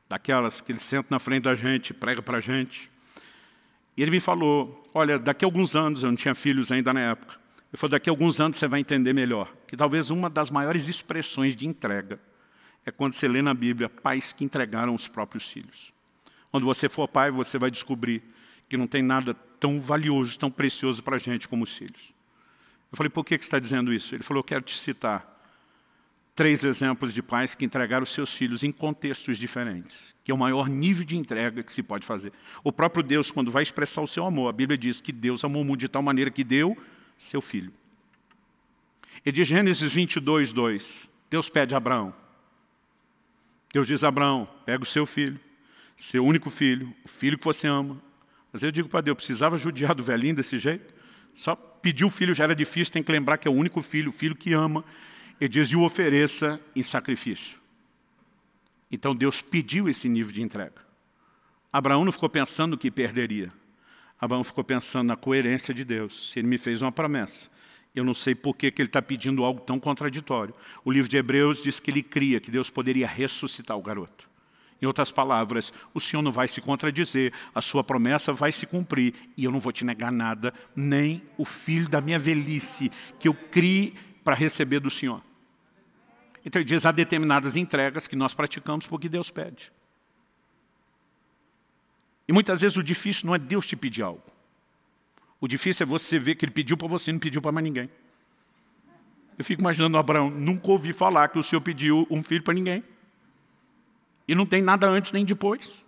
daquelas que ele senta na frente da gente, prega para a gente. E ele me falou, olha, daqui a alguns anos, eu não tinha filhos ainda na época, ele falou, daqui a alguns anos você vai entender melhor, que talvez uma das maiores expressões de entrega é quando você lê na Bíblia pais que entregaram os próprios filhos. Quando você for pai, você vai descobrir que não tem nada tão valioso, tão precioso para a gente como os filhos. Eu falei, por que você está dizendo isso? Ele falou, eu quero te citar 3 exemplos de pais que entregaram os seus filhos em contextos diferentes, que é o maior nível de entrega que se pode fazer. O próprio Deus, quando vai expressar o seu amor, a Bíblia diz que Deus amou o mundo de tal maneira que deu seu filho. E de Gênesis 22, 2, Deus pede a Abraão. Deus diz a Abraão, pega o seu filho, seu único filho, o filho que você ama. Mas eu digo para Deus, precisava judiar do velhinho desse jeito? Só pedir o filho já era difícil, tem que lembrar que é o único filho, o filho que ama. Ele diz, e o ofereça em sacrifício. Então Deus pediu esse nível de entrega. Abraão não ficou pensando que perderia. Abraão ficou pensando na coerência de Deus. Se ele me fez uma promessa, eu não sei por que ele está pedindo algo tão contraditório. O livro de Hebreus diz que ele cria que Deus poderia ressuscitar o garoto. Em outras palavras, o Senhor não vai se contradizer, a sua promessa vai se cumprir, e eu não vou te negar nada, nem o filho da minha velhice, que eu criei para receber do Senhor. Então ele diz, há determinadas entregas que nós praticamos porque Deus pede. E muitas vezes o difícil não é Deus te pedir algo. O difícil é você ver que Ele pediu para você e não pediu para mais ninguém. Eu fico imaginando Abraão, nunca ouvi falar que o Senhor pediu um filho para ninguém. E não tem nada antes nem depois.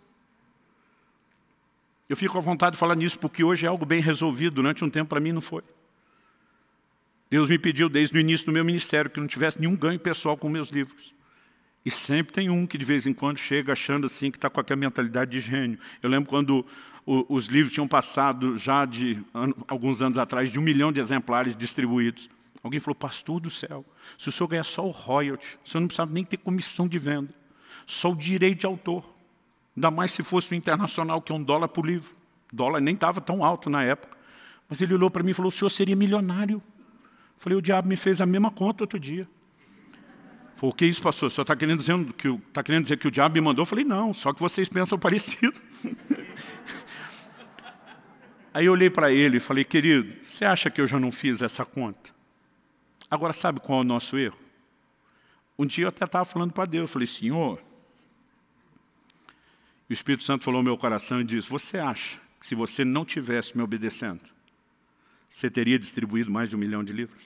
Eu fico à vontade de falar nisso porque hoje é algo bem resolvido, durante um tempo para mim não foi. Deus me pediu desde o início do meu ministério que não tivesse nenhum ganho pessoal com meus livros. E sempre tem um que de vez em quando chega achando assim que está com aquela mentalidade de gênio. Eu lembro quando os livros tinham passado já de alguns anos atrás de 1 milhão de exemplares distribuídos. Alguém falou, pastor do céu, se o senhor ganhar só o royalty, o senhor não precisava nem ter comissão de venda, só o direito de autor. Ainda mais se fosse o internacional, que é $1 por livro. O dólar nem estava tão alto na época. Mas ele olhou para mim e falou, o senhor seria milionário. Eu falei, o diabo me fez a mesma conta outro dia. Falei, o que é isso, pastor? O senhor está querendo dizer que o diabo me mandou? Eu falei, não, só que vocês pensam parecido. Aí eu olhei para ele e falei, querido, você acha que eu já não fiz essa conta? Agora, sabe qual é o nosso erro? Um dia eu até estava falando para Deus, eu falei, Senhor, e o Espírito Santo falou no meu coração e disse, você acha que se você não tivesse me obedecendo, você teria distribuído mais de 1 milhão de livros?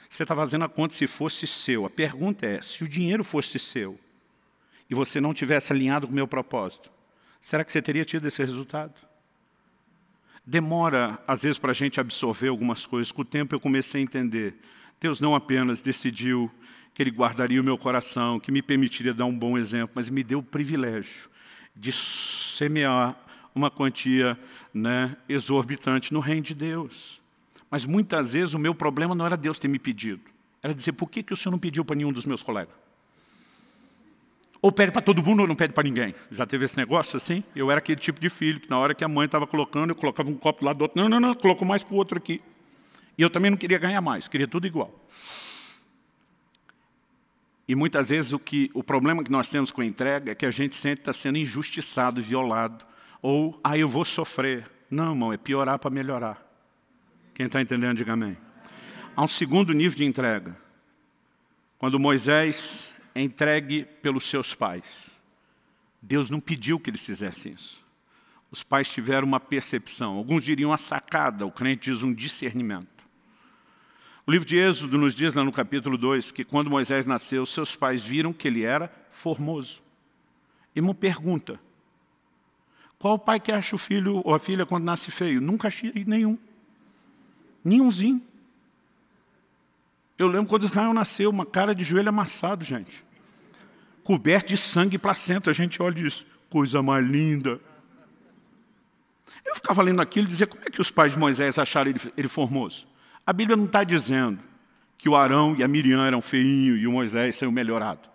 Você está fazendo a conta se fosse seu. A pergunta é, se o dinheiro fosse seu e você não tivesse alinhado com o meu propósito, será que você teria tido esse resultado? Demora, às vezes, para a gente absorver algumas coisas. Com o tempo eu comecei a entender. Deus não apenas decidiu que Ele guardaria o meu coração, que me permitiria dar um bom exemplo, mas me deu o privilégio de semear uma quantia, exorbitante no reino de Deus. Mas muitas vezes o meu problema não era Deus ter me pedido. Era dizer, por que o senhor não pediu para nenhum dos meus colegas? Ou pede para todo mundo ou não pede para ninguém. Já teve esse negócio assim? Eu era aquele tipo de filho, que na hora que a mãe estava colocando, eu colocava um copo do lado do outro. Não, colocou mais para o outro aqui. E eu também não queria ganhar mais, queria tudo igual. E muitas vezes o problema que nós temos com a entrega é que a gente sempre está sendo injustiçado, violado. Ou, eu vou sofrer. Não, irmão, é piorar para melhorar. Quem está entendendo, diga amém. Há um segundo nível de entrega. Quando Moisés é entregue pelos seus pais. Deus não pediu que eles fizessem isso. Os pais tiveram uma percepção. Alguns diriam a sacada, o crente diz um discernimento. O livro de Êxodo nos diz, lá no capítulo 2, que quando Moisés nasceu, seus pais viram que ele era formoso. E uma pergunta. Qual o pai que acha o filho ou a filha quando nasce feio? Nunca achei nenhum. Nenhumzinho. Eu lembro quando Israel nasceu, uma cara de joelho amassado, gente. Coberto de sangue e placenta. A gente olha isso. Coisa mais linda. Eu ficava lendo aquilo e dizia, como é que os pais de Moisés acharam ele formoso? A Bíblia não está dizendo que o Arão e a Miriam eram feinhos e o Moisés saiu melhorado.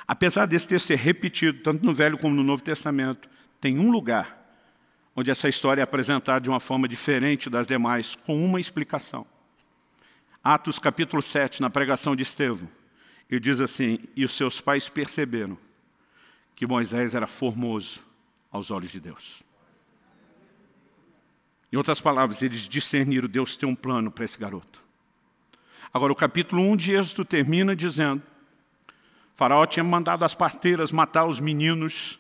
Apesar desse texto ser repetido, tanto no Velho como no Novo Testamento, tem um lugar onde essa história é apresentada de uma forma diferente das demais, com uma explicação. Atos capítulo 7, na pregação de Estevão, ele diz assim, e os seus pais perceberam que Moisés era formoso aos olhos de Deus. Em outras palavras, eles discerniram, Deus tem um plano para esse garoto. Agora, o capítulo 1 de Êxodo termina dizendo, Faraó tinha mandado as parteiras matar os meninos,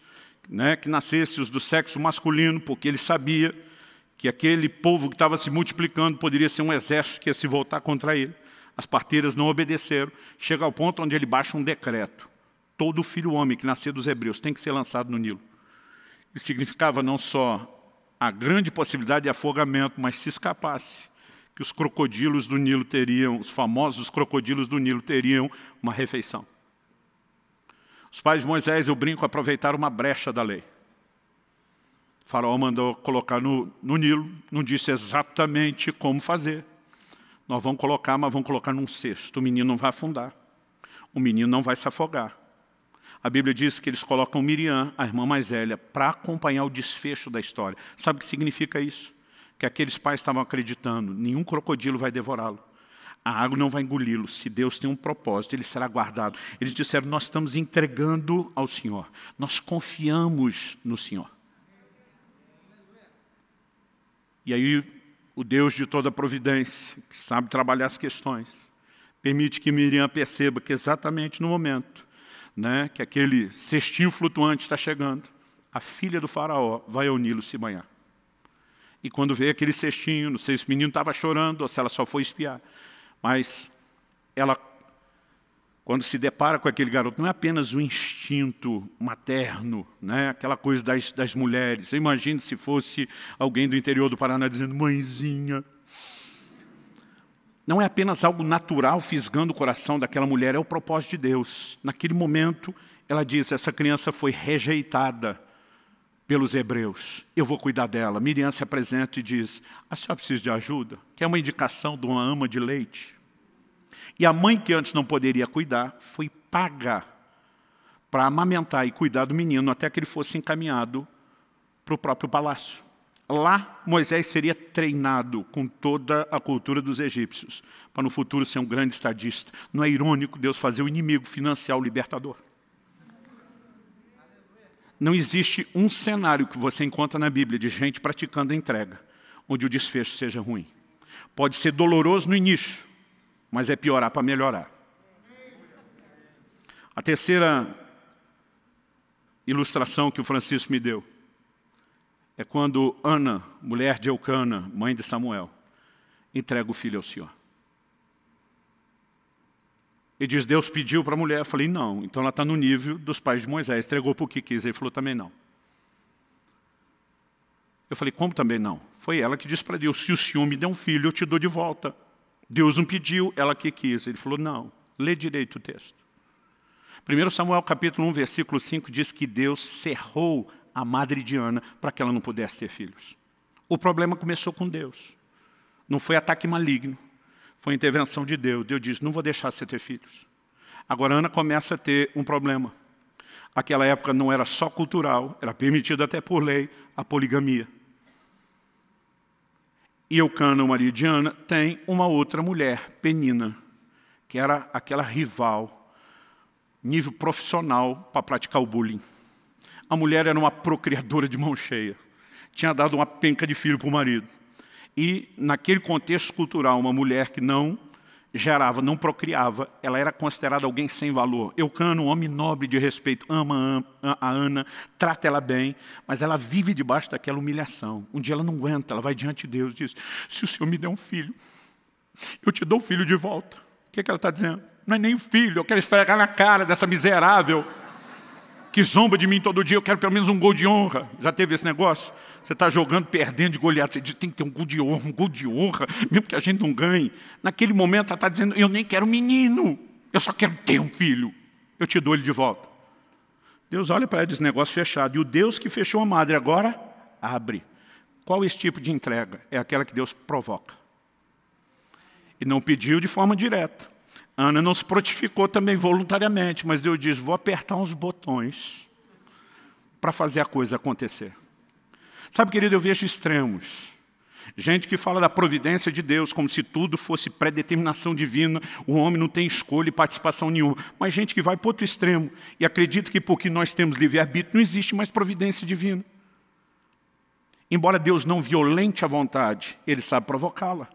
que nascessem os do sexo masculino, porque ele sabia que aquele povo que estava se multiplicando poderia ser um exército que ia se voltar contra ele. As parteiras não obedeceram. Chega ao ponto onde ele baixa um decreto. Todo filho homem que nascer dos hebreus tem que ser lançado no Nilo. Isso significava não só a grande possibilidade de afogamento, mas se escapasse, que os crocodilos do Nilo teriam, os famosos crocodilos do Nilo teriam uma refeição. Os pais de Moisés, eu brinco, aproveitaram uma brecha da lei. O faraó mandou colocar no Nilo, não disse exatamente como fazer. Nós vamos colocar, mas vamos colocar num cesto. O menino não vai afundar. O menino não vai se afogar. A Bíblia diz que eles colocam Miriam, a irmã mais velha, para acompanhar o desfecho da história. Sabe o que significa isso? Que aqueles pais estavam acreditando, nenhum crocodilo vai devorá-lo. A água não vai engoli-lo. Se Deus tem um propósito, ele será guardado. Eles disseram, nós estamos entregando ao Senhor. Nós confiamos no Senhor. E aí, o Deus de toda providência, que sabe trabalhar as questões, permite que Miriam perceba que exatamente no momento que aquele cestinho flutuante está chegando, a filha do faraó vai ao Nilo se banhar. E quando vê aquele cestinho, não sei se o menino estava chorando ou se ela só foi espiar, mas ela, quando se depara com aquele garoto, não é apenas o instinto materno, aquela coisa das mulheres. Imagine se fosse alguém do interior do Paraná dizendo, mãezinha, não é apenas algo natural fisgando o coração daquela mulher, é o propósito de Deus. Naquele momento, ela diz, essa criança foi rejeitada pelos hebreus. Eu vou cuidar dela. Miriam se apresenta e diz, a senhora precisa de ajuda? Quer uma indicação de uma ama de leite? E a mãe que antes não poderia cuidar, foi paga para amamentar e cuidar do menino até que ele fosse encaminhado para o próprio palácio. Lá, Moisés seria treinado com toda a cultura dos egípcios, para no futuro ser um grande estadista. Não é irônico Deus fazer o inimigo financiar o libertador? Não existe um cenário que você encontra na Bíblia de gente praticando a entrega, onde o desfecho seja ruim. Pode ser doloroso no início, mas é piorar para melhorar. A terceira ilustração que o Francisco me deu é quando Ana, mulher de Eucana, mãe de Samuel, entrega o filho ao Senhor. E diz, Deus pediu para a mulher. Eu falei, não. Então ela está no nível dos pais de Moisés. Entregou para o que quis. Ele falou, também não. Eu falei, como também não? Foi ela que disse para Deus, se o Senhor me der um filho, eu te dou de volta. Deus não pediu, ela que quis. Ele falou, não. Lê direito o texto. 1 Samuel capítulo 1, versículo 5, diz que Deus cerrou a madre de Ana para que ela não pudesse ter filhos. O problema começou com Deus. Não foi ataque maligno. Foi intervenção de Deus. Deus disse, não vou deixar você ter filhos. Agora Ana começa a ter um problema. Aquela época não era só cultural, era permitido até por lei a poligamia. E Eucana, o marido de Ana, tem uma outra mulher, Penina, que era aquela rival, nível profissional para praticar o bullying. A mulher era uma procriadora de mão cheia. Tinha dado uma penca de filho para o marido. E, naquele contexto cultural, uma mulher que não gerava, não procriava, ela era considerada alguém sem valor. Eucana, um homem nobre de respeito, ama a Ana, trata ela bem, mas ela vive debaixo daquela humilhação. Um dia ela não aguenta, ela vai diante de Deus e diz, se o Senhor me der um filho, eu te dou o filho de volta. O que ela está dizendo? Não é nem filho, eu quero esfregar na cara dessa miserável que zomba de mim todo dia, eu quero pelo menos um gol de honra. Já teve esse negócio? Você está jogando, perdendo de goleada, você diz, tem que ter um gol de honra, mesmo que a gente não ganhe. Naquele momento ela está dizendo, eu nem quero um menino, eu só quero ter um filho. Eu te dou ele de volta. Deus olha para ela e diz, negócio fechado. E o Deus que fechou a madre agora, abre. Qual esse tipo de entrega? É aquela que Deus provoca. E não pediu de forma direta. Ana não se prontificou também voluntariamente, mas Deus diz, vou apertar uns botões para fazer a coisa acontecer. Sabe, querido, eu vejo extremos. Gente que fala da providência de Deus como se tudo fosse predeterminação divina, o homem não tem escolha e participação nenhuma. Mas gente que vai para outro extremo e acredita que porque nós temos livre-arbítrio não existe mais providência divina. Embora Deus não violente a vontade, Ele sabe provocá-la.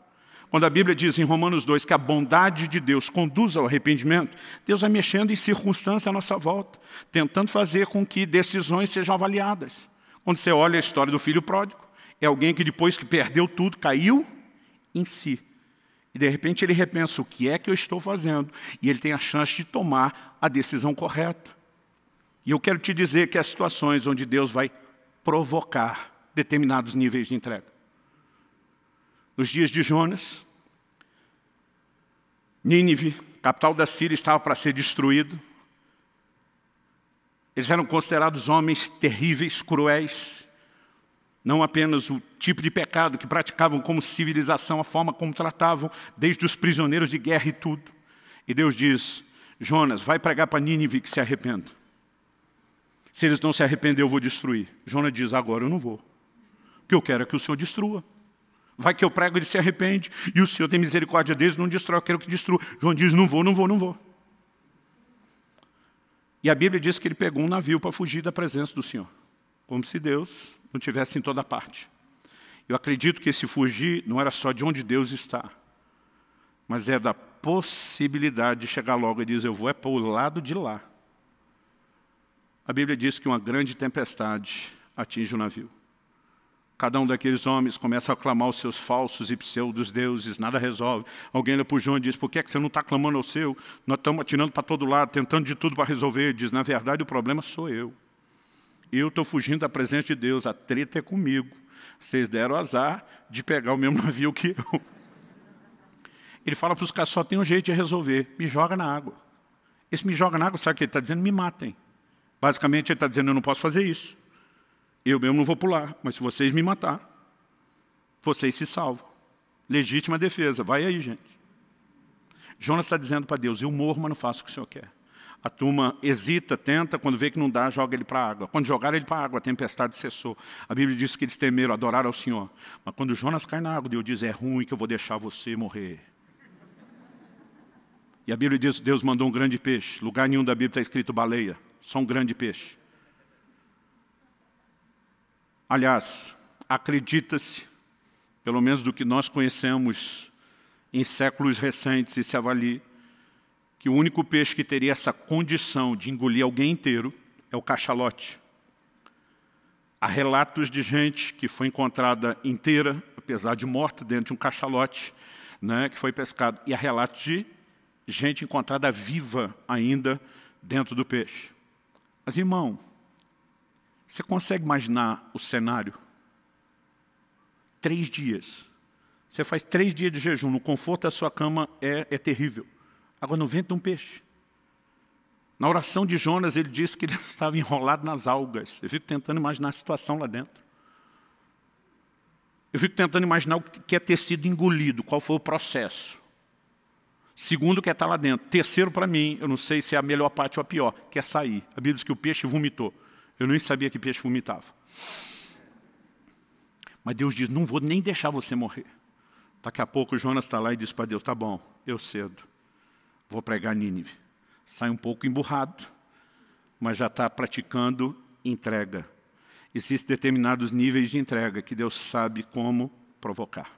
Quando a Bíblia diz em Romanos 2 que a bondade de Deus conduz ao arrependimento, Deus vai mexendo em circunstâncias à nossa volta, tentando fazer com que decisões sejam avaliadas. Quando você olha a história do filho pródigo, é alguém que depois que perdeu tudo, caiu em si. E de repente ele repensa, o que é que eu estou fazendo? E ele tem a chance de tomar a decisão correta. E eu quero te dizer que há situações onde Deus vai provocar determinados níveis de entrega. Nos dias de Jonas, Nínive, capital da Síria, estava para ser destruído. Eles eram considerados homens terríveis, cruéis. Não apenas o tipo de pecado que praticavam como civilização, a forma como tratavam, desde os prisioneiros de guerra e tudo. E Deus diz, Jonas, vai pregar para Nínive que se arrependa. Se eles não se arrependerem, eu vou destruir. Jonas diz, agora eu não vou. O que eu quero é que o Senhor destrua. Vai que eu prego, ele se arrepende, e o Senhor tem misericórdia deles, não destrói, eu quero que destrua. João diz, não vou, não vou, não vou. E a Bíblia diz que ele pegou um navio para fugir da presença do Senhor. Como se Deus não estivesse em toda parte. Eu acredito que esse fugir não era só de onde Deus está, mas é da possibilidade de chegar logo e dizer, eu vou é para o lado de lá. A Bíblia diz que uma grande tempestade atinge o navio. Cada um daqueles homens começa a clamar os seus falsos e pseudos deuses, nada resolve. Alguém olha para o João e diz, por que você não está clamando ao seu? Nós estamos atirando para todo lado, tentando de tudo para resolver. Ele diz, na verdade o problema sou eu. Eu estou fugindo da presença de Deus, a treta é comigo. Vocês deram azar de pegar o mesmo navio que eu. Ele fala para os caras, só tem um jeito de resolver, me joga na água. Esse me joga na água, sabe o que ele está dizendo? Me matem. Basicamente ele está dizendo, eu não posso fazer isso. Eu mesmo não vou pular, mas se vocês me matar, vocês se salvam. Legítima defesa, vai aí, gente. Jonas está dizendo para Deus, eu morro, mas não faço o que o Senhor quer. A turma hesita, tenta, quando vê que não dá, joga ele para a água. Quando jogaram ele para a água, a tempestade cessou. A Bíblia diz que eles temeram, adoraram ao Senhor. Mas quando Jonas cai na água, Deus diz, é ruim que eu vou deixar você morrer. E a Bíblia diz, Deus mandou um grande peixe. Lugar nenhum da Bíblia está escrito baleia, só um grande peixe. Aliás, acredita-se, pelo menos do que nós conhecemos em séculos recentes, e se avalie, que o único peixe que teria essa condição de engolir alguém inteiro é o cachalote. Há relatos de gente que foi encontrada inteira, apesar de morta, dentro de um cachalote, né, que foi pescado. E há relatos de gente encontrada viva ainda dentro do peixe. Mas, irmão, você consegue imaginar o cenário? 3 dias. Você faz 3 dias de jejum, no conforto da sua cama é terrível. Agora, no ventre de um peixe. Na oração de Jonas, ele disse que ele estava enrolado nas algas. Eu fico tentando imaginar a situação lá dentro. Eu fico tentando imaginar o que é ter sido engolido, qual foi o processo. Segundo, que é estar lá dentro. Terceiro, para mim, eu não sei se é a melhor parte ou a pior, que é sair. A Bíblia diz que o peixe vomitou. Eu nem sabia que peixe vomitava. Mas Deus diz, não vou nem deixar você morrer. Daqui a pouco, Jonas está lá e diz para Deus, tá bom, eu cedo. Vou pregar Nínive. Sai um pouco emburrado, mas já está praticando entrega. Existem determinados níveis de entrega que Deus sabe como provocar.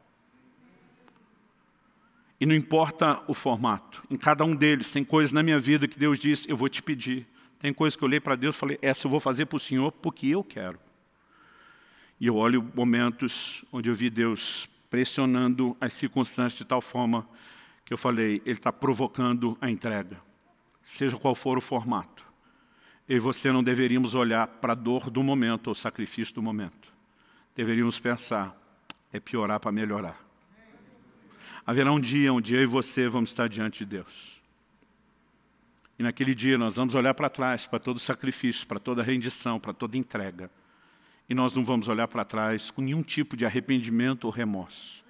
E não importa o formato. Em cada um deles tem coisas na minha vida que Deus diz, eu vou te pedir. Tem coisas que eu olhei para Deus e falei, essa eu vou fazer para o Senhor porque eu quero. E eu olho momentos onde eu vi Deus pressionando as circunstâncias de tal forma que eu falei, Ele está provocando a entrega. Seja qual for o formato. Eu e você não deveríamos olhar para a dor do momento ou sacrifício do momento. Deveríamos pensar, é piorar para melhorar. Haverá um dia onde eu e você vamos estar diante de Deus. E naquele dia nós vamos olhar para trás, para todo sacrifício, para toda rendição, para toda entrega. E nós não vamos olhar para trás com nenhum tipo de arrependimento ou remorso.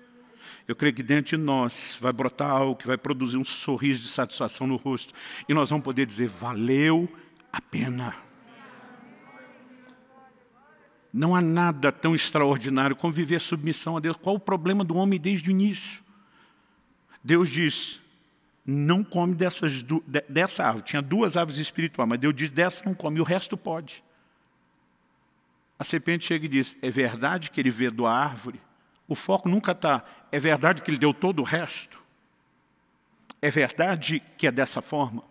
Eu creio que dentro de nós vai brotar algo que vai produzir um sorriso de satisfação no rosto. E nós vamos poder dizer, valeu a pena. Não há nada tão extraordinário como viver submissão a Deus. Qual o problema do homem desde o início? Deus diz, não come dessa árvore. Tinha 2 árvores espirituais, mas Deus diz, dessa não come, e o resto pode. A serpente chega e diz, é verdade que ele vedou a árvore? O foco nunca está, é verdade que ele deu todo o resto? É verdade que é dessa forma?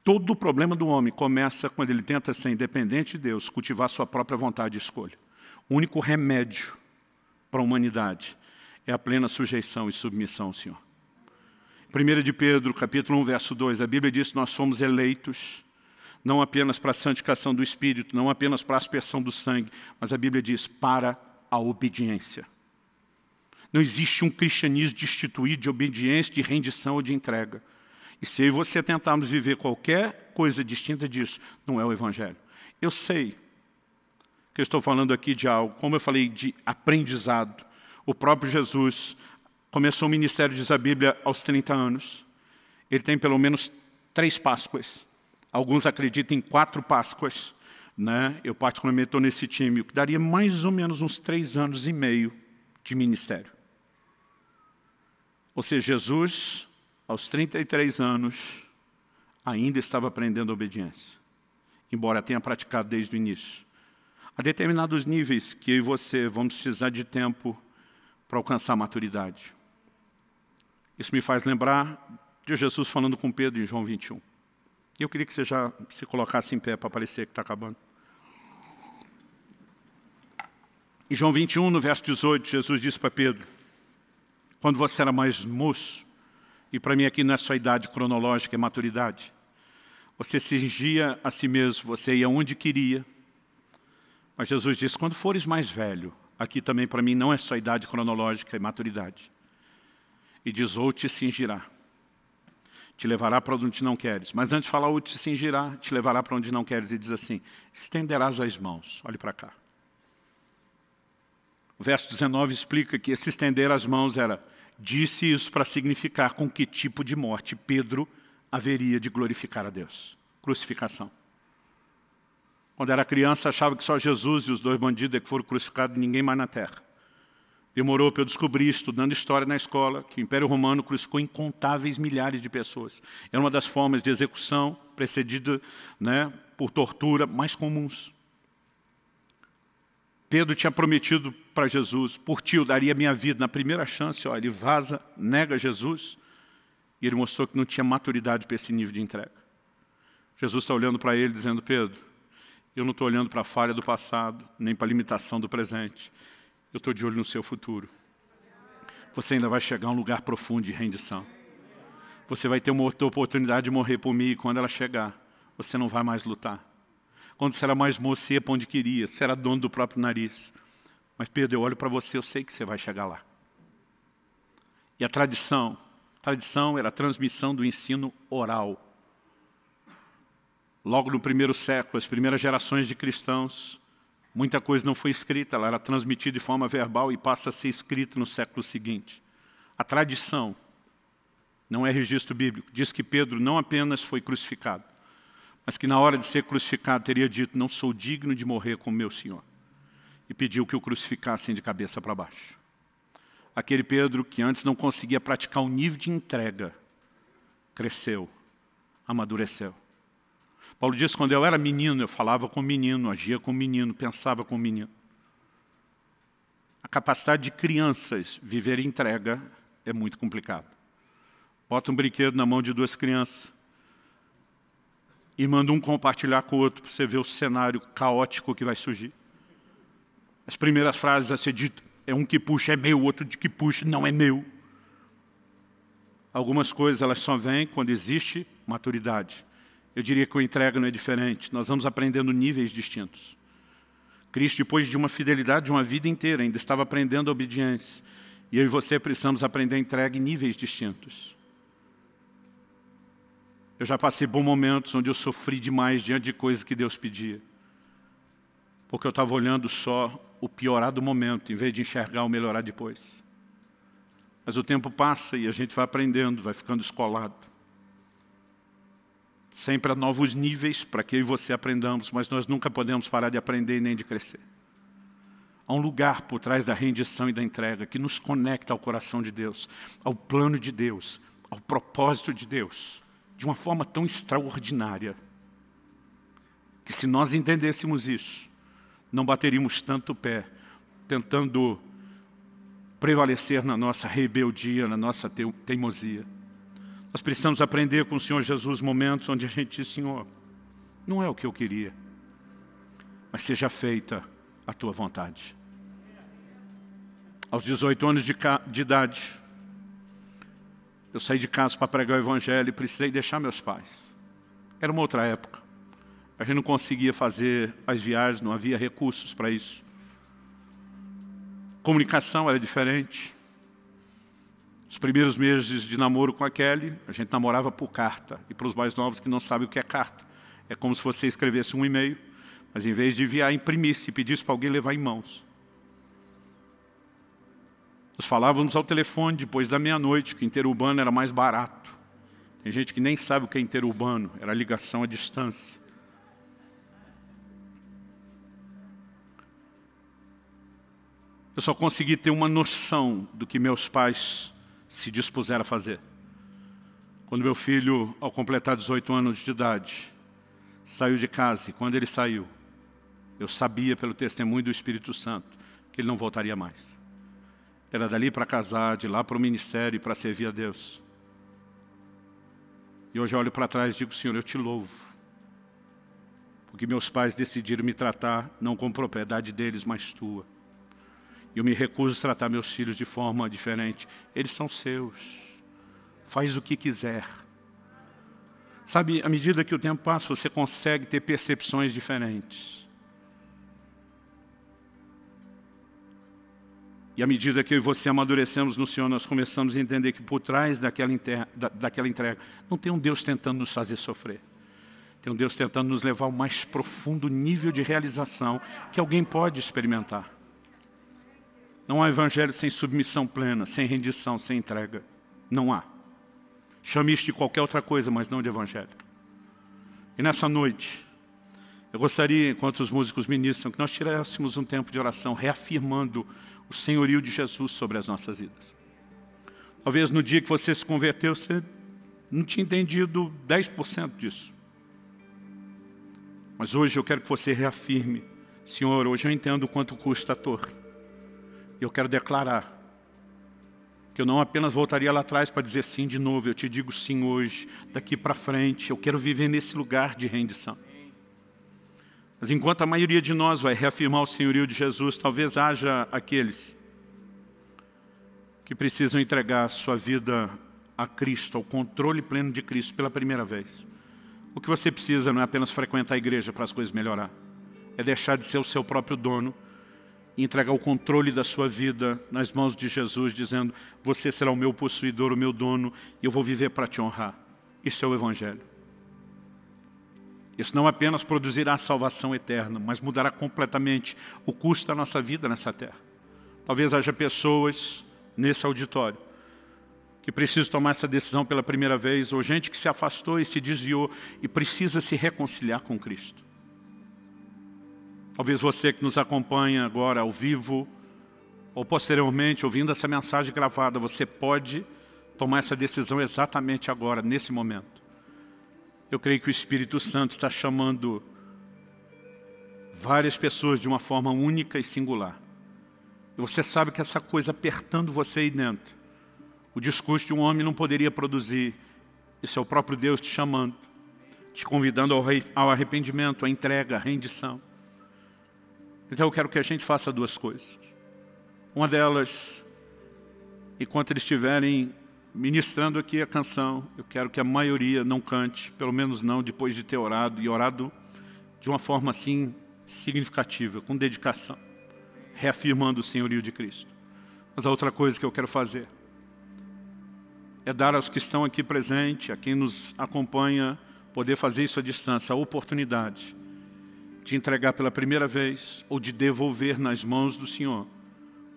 Todo o problema do homem começa quando ele tenta ser independente de Deus, cultivar sua própria vontade de escolha. O único remédio para a humanidade é a plena sujeição e submissão ao Senhor. 1 de Pedro, capítulo 1, verso 2, a Bíblia diz que nós fomos eleitos, não apenas para a santificação do Espírito, não apenas para a aspersão do sangue, mas a Bíblia diz para a obediência. Não existe um cristianismo destituído de obediência, de rendição ou de entrega. E se eu e você tentarmos viver qualquer coisa distinta disso, não é o Evangelho. Eu sei que eu estou falando aqui de algo, como eu falei, de aprendizado. O próprio Jesus começou o ministério, diz a Bíblia, aos 30 anos. Ele tem pelo menos 3 Páscoas. Alguns acreditam em 4 Páscoas. Né? Eu particularmente estou nesse time, o que daria mais ou menos uns 3 anos e meio de ministério. Ou seja, Jesus, aos 33 anos, ainda estava aprendendo a obediência, embora tenha praticado desde o início. Há determinados níveis que eu e você vamos precisar de tempo para alcançar a maturidade. Isso me faz lembrar de Jesus falando com Pedro em João 21. Eu queria que você já se colocasse em pé para parecer que está acabando. Em João 21, no verso 18, Jesus disse para Pedro, quando você era mais moço, e para mim aqui não é só idade cronológica, é maturidade, você cingia a si mesmo, você ia onde queria. Mas Jesus disse, quando fores mais velho, aqui também para mim não é só idade cronológica, é maturidade. e diz, ou te cingirá, te levará para onde não queres. Mas antes de falar, ou te cingirá, te levará para onde não queres, e diz assim, estenderás as mãos, olhe para cá. O verso 19 explica que esse estender as mãos era, disse isso para significar com que tipo de morte Pedro haveria de glorificar a Deus. Crucificação. Quando era criança, achava que só Jesus e os 2 bandidos é que foram crucificados, ninguém mais na terra. Demorou para eu descobrir, estudando história na escola, que o Império Romano crucificou incontáveis milhares de pessoas. Era uma das formas de execução, precedida, né, por tortura, mais comuns. Pedro tinha prometido para Jesus, por ti eu daria minha vida. Na primeira chance, ó, ele vaza, nega Jesus, e ele mostrou que não tinha maturidade para esse nível de entrega. Jesus está olhando para ele, dizendo, Pedro, eu não estou olhando para a falha do passado, nem para a limitação do presente. Eu estou de olho no seu futuro. Você ainda vai chegar a um lugar profundo de rendição. Você vai ter uma outra oportunidade de morrer por mim, e quando ela chegar, você não vai mais lutar. Quando você era mais moço, você ia para onde queria, você era dono do próprio nariz. Mas Pedro, eu olho para você, eu sei que você vai chegar lá. E a tradição era a transmissão do ensino oral. Logo no primeiro século, as primeiras gerações de cristãos, muita coisa não foi escrita, ela era transmitida de forma verbal e passa a ser escrita no século seguinte. A tradição não é registro bíblico. Diz que Pedro não apenas foi crucificado, mas que na hora de ser crucificado teria dito, não sou digno de morrer como meu Senhor. E pediu que o crucificassem de cabeça para baixo. Aquele Pedro que antes não conseguia praticar o nível de entrega, cresceu, amadureceu. Paulo diz, quando eu era menino, eu falava com menino, agia com menino, pensava com menino. A capacidade de crianças viver entrega é muito complicado. Bota um brinquedo na mão de 2 crianças e manda um compartilhar com o outro para você ver o cenário caótico que vai surgir. As primeiras frases a ser dito, é um que puxa, é meu, o outro de que puxa, não é meu. Algumas coisas elas só vêm quando existe maturidade. Eu diria que a entrega não é diferente. Nós vamos aprendendo níveis distintos. Cristo, depois de uma fidelidade de uma vida inteira, ainda estava aprendendo a obediência. E eu e você precisamos aprender a entrega em níveis distintos. Eu já passei por momentos onde eu sofri demais diante de coisas que Deus pedia. Porque eu estava olhando só o piorar do momento, em vez de enxergar o melhorar depois. Mas o tempo passa e a gente vai aprendendo, vai ficando escolado. Sempre há novos níveis para que eu e você aprendamos, mas nós nunca podemos parar de aprender e nem de crescer. Há um lugar por trás da rendição e da entrega que nos conecta ao coração de Deus, ao plano de Deus, ao propósito de Deus, de uma forma tão extraordinária, que se nós entendêssemos isso, não bateríamos tanto o pé, tentando prevalecer na nossa rebeldia, na nossa teimosia. Nós precisamos aprender com o Senhor Jesus momentos onde a gente diz, Senhor, não é o que eu queria, mas seja feita a tua vontade. Aos 18 anos de idade, eu saí de casa para pregar o Evangelho e precisei deixar meus pais. Era uma outra época. A gente não conseguia fazer as viagens, não havia recursos para isso. Comunicação era diferente. Os primeiros meses de namoro com a Kelly, a gente namorava por carta. E para os mais novos que não sabem o que é carta, é como se você escrevesse um e-mail, mas em vez de enviar, imprimisse e pedisse para alguém levar em mãos. Nós falávamos ao telefone depois da meia-noite, que interurbano era mais barato. Tem gente que nem sabe o que é interurbano, era ligação à distância. Eu só consegui ter uma noção do que meus pais se dispuseram a fazer. Quando meu filho, ao completar 18 anos de idade, saiu de casa, e quando ele saiu, eu sabia pelo testemunho do Espírito Santo que ele não voltaria mais. Era dali para casar, de lá para o ministério e para servir a Deus. E hoje eu olho para trás e digo, Senhor, eu te louvo. Porque meus pais decidiram me tratar não como propriedade deles, mas tua. Eu me recuso a tratar meus filhos de forma diferente. Eles são seus. Faz o que quiser. Sabe, à medida que o tempo passa, você consegue ter percepções diferentes. E à medida que eu e você amadurecemos no Senhor, nós começamos a entender que por trás daquela entrega, não tem um Deus tentando nos fazer sofrer. Tem um Deus tentando nos levar ao mais profundo nível de realização que alguém pode experimentar. Não há evangelho sem submissão plena, sem rendição, sem entrega. Não há. Chame isso de qualquer outra coisa, mas não de evangelho. E nessa noite, eu gostaria, enquanto os músicos ministram, que nós tirássemos um tempo de oração, reafirmando o senhorio de Jesus sobre as nossas vidas. Talvez no dia que você se converteu, você não tinha entendido 10% disso. Mas hoje eu quero que você reafirme: Senhor, hoje eu entendo quanto custa a torre. E eu quero declarar que eu não apenas voltaria lá atrás para dizer sim de novo, eu te digo sim hoje, daqui para frente, eu quero viver nesse lugar de rendição. Mas enquanto a maioria de nós vai reafirmar o senhorio de Jesus, talvez haja aqueles que precisam entregar sua vida a Cristo, ao controle pleno de Cristo pela primeira vez. O que você precisa não é apenas frequentar a igreja para as coisas melhorar, é deixar de ser o seu próprio dono e entregar o controle da sua vida nas mãos de Jesus, dizendo: você será o meu possuidor, o meu dono, e eu vou viver para te honrar. Isso é o Evangelho. Isso não apenas produzirá a salvação eterna, mas mudará completamente o custo da nossa vida nessa terra. Talvez haja pessoas nesse auditório que precisam tomar essa decisão pela primeira vez, ou gente que se afastou e se desviou e precisa se reconciliar com Cristo. Talvez você que nos acompanha agora ao vivo, ou posteriormente, ouvindo essa mensagem gravada, você pode tomar essa decisão exatamente agora, nesse momento. Eu creio que o Espírito Santo está chamando várias pessoas de uma forma única e singular. E você sabe que essa coisa apertando você aí dentro, o discurso de um homem não poderia produzir. Isso é o próprio Deus te chamando, te convidando ao arrependimento, à entrega, à rendição. Então eu quero que a gente faça duas coisas. Uma delas, enquanto eles estiverem ministrando aqui a canção, eu quero que a maioria não cante, pelo menos não depois de ter orado, e orado de uma forma assim significativa, com dedicação, reafirmando o senhorio de Cristo. Mas a outra coisa que eu quero fazer é dar aos que estão aqui presentes, a quem nos acompanha, poder fazer isso à distância, a oportunidade de entregar pela primeira vez ou de devolver nas mãos do Senhor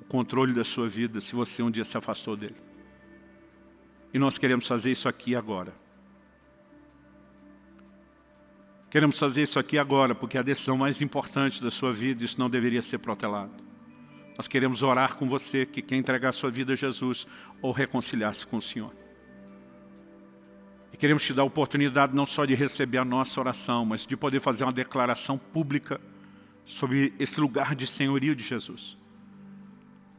o controle da sua vida, se você um dia se afastou dele. E nós queremos fazer isso aqui agora. Queremos fazer isso aqui agora, porque é a decisão mais importante da sua vida, isso não deveria ser protelado. Nós queremos orar com você que quer entregar a sua vida a Jesus ou reconciliar-se com o Senhor. E queremos te dar a oportunidade não só de receber a nossa oração, mas de poder fazer uma declaração pública sobre esse lugar de senhorio de Jesus.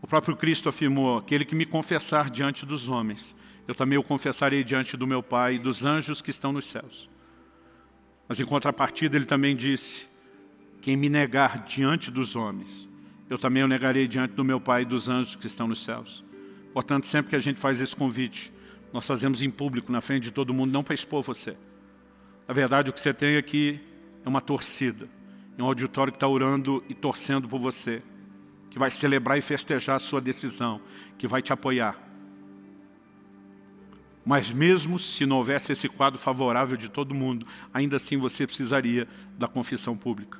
O próprio Cristo afirmou: aquele que me confessar diante dos homens, eu também o confessarei diante do meu Pai e dos anjos que estão nos céus. Mas em contrapartida ele também disse: quem me negar diante dos homens, eu também o negarei diante do meu Pai e dos anjos que estão nos céus. Portanto, sempre que a gente faz esse convite, nós fazemos em público, na frente de todo mundo, não para expor você. Na verdade, o que você tem aqui é uma torcida, é um auditório que está orando e torcendo por você, que vai celebrar e festejar a sua decisão, que vai te apoiar. Mas mesmo se não houvesse esse quadro favorável de todo mundo, ainda assim você precisaria da confissão pública.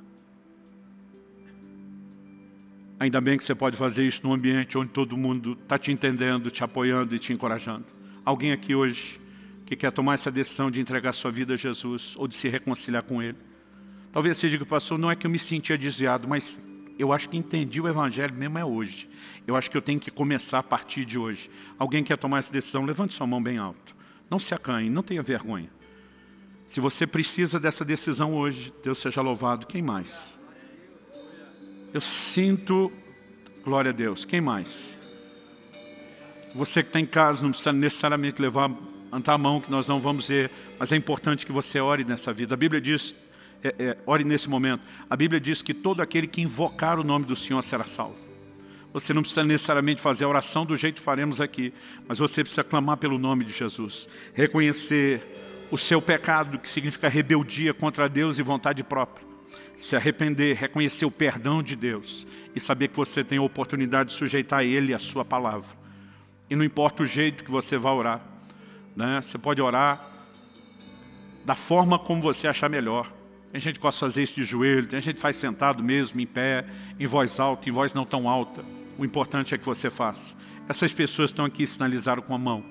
Ainda bem que você pode fazer isso num ambiente onde todo mundo está te entendendo, te apoiando e te encorajando. Alguém aqui hoje que quer tomar essa decisão de entregar sua vida a Jesus ou de se reconciliar com Ele. Talvez você diga: pastor, não é que eu me sentia desviado, mas eu acho que entendi o Evangelho mesmo é hoje. Eu acho que eu tenho que começar a partir de hoje. Alguém quer tomar essa decisão? Levante sua mão bem alto. Não se acanhe, não tenha vergonha. Se você precisa dessa decisão hoje, Deus seja louvado. Quem mais? Eu sinto, glória a Deus. Quem mais? Você que está em casa, não precisa necessariamente levantar a mão, que nós não vamos ver, mas é importante que você ore nessa vida. A Bíblia diz, ore nesse momento. A Bíblia diz que todo aquele que invocar o nome do Senhor será salvo. Você não precisa necessariamente fazer a oração do jeito que faremos aqui, mas você precisa clamar pelo nome de Jesus. Reconhecer o seu pecado, que significa rebeldia contra Deus e vontade própria. se arrepender, reconhecer o perdão de Deus e saber que você tem a oportunidade de sujeitar a Ele e a sua palavra. E não importa o jeito que você vai orar, né? Você pode orar da forma como você achar melhor. Tem gente que gosta de fazer isso de joelho, tem gente que faz sentado mesmo, em pé, em voz alta, em voz não tão alta. O importante é que você faça. Essas pessoas estão aqui, sinalizaram com a mão.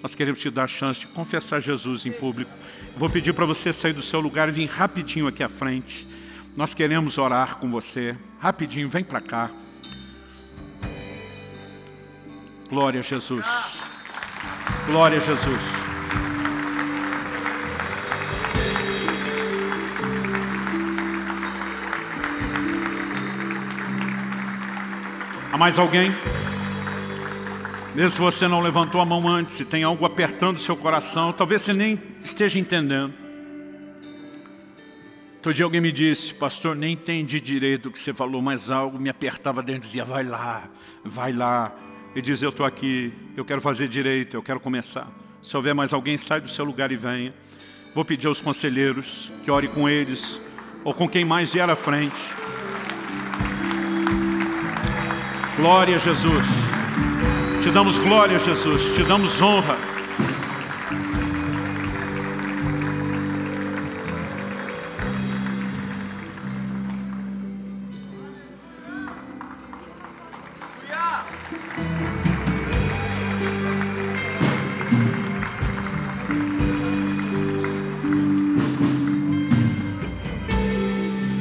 Nós queremos te dar a chance de confessar Jesus em público. Vou pedir para você sair do seu lugar e vir rapidinho aqui à frente. Nós queremos orar com você. Rapidinho, vem para cá. Glória a Jesus. Glória a Jesus. Há mais alguém? Mesmo se você não levantou a mão antes, se tem algo apertando o seu coração, talvez você nem esteja entendendo. Outro dia alguém me disse: pastor, nem entendi direito o que você falou, mas algo me apertava dentro e dizia: vai lá, vai lá. E diz: eu estou aqui, eu quero fazer direito, eu quero começar. Se houver mais alguém, sai do seu lugar e venha. Vou pedir aos conselheiros que ore com eles, ou com quem mais vier à frente. Glória a Jesus. Te damos glória, Jesus, te damos honra.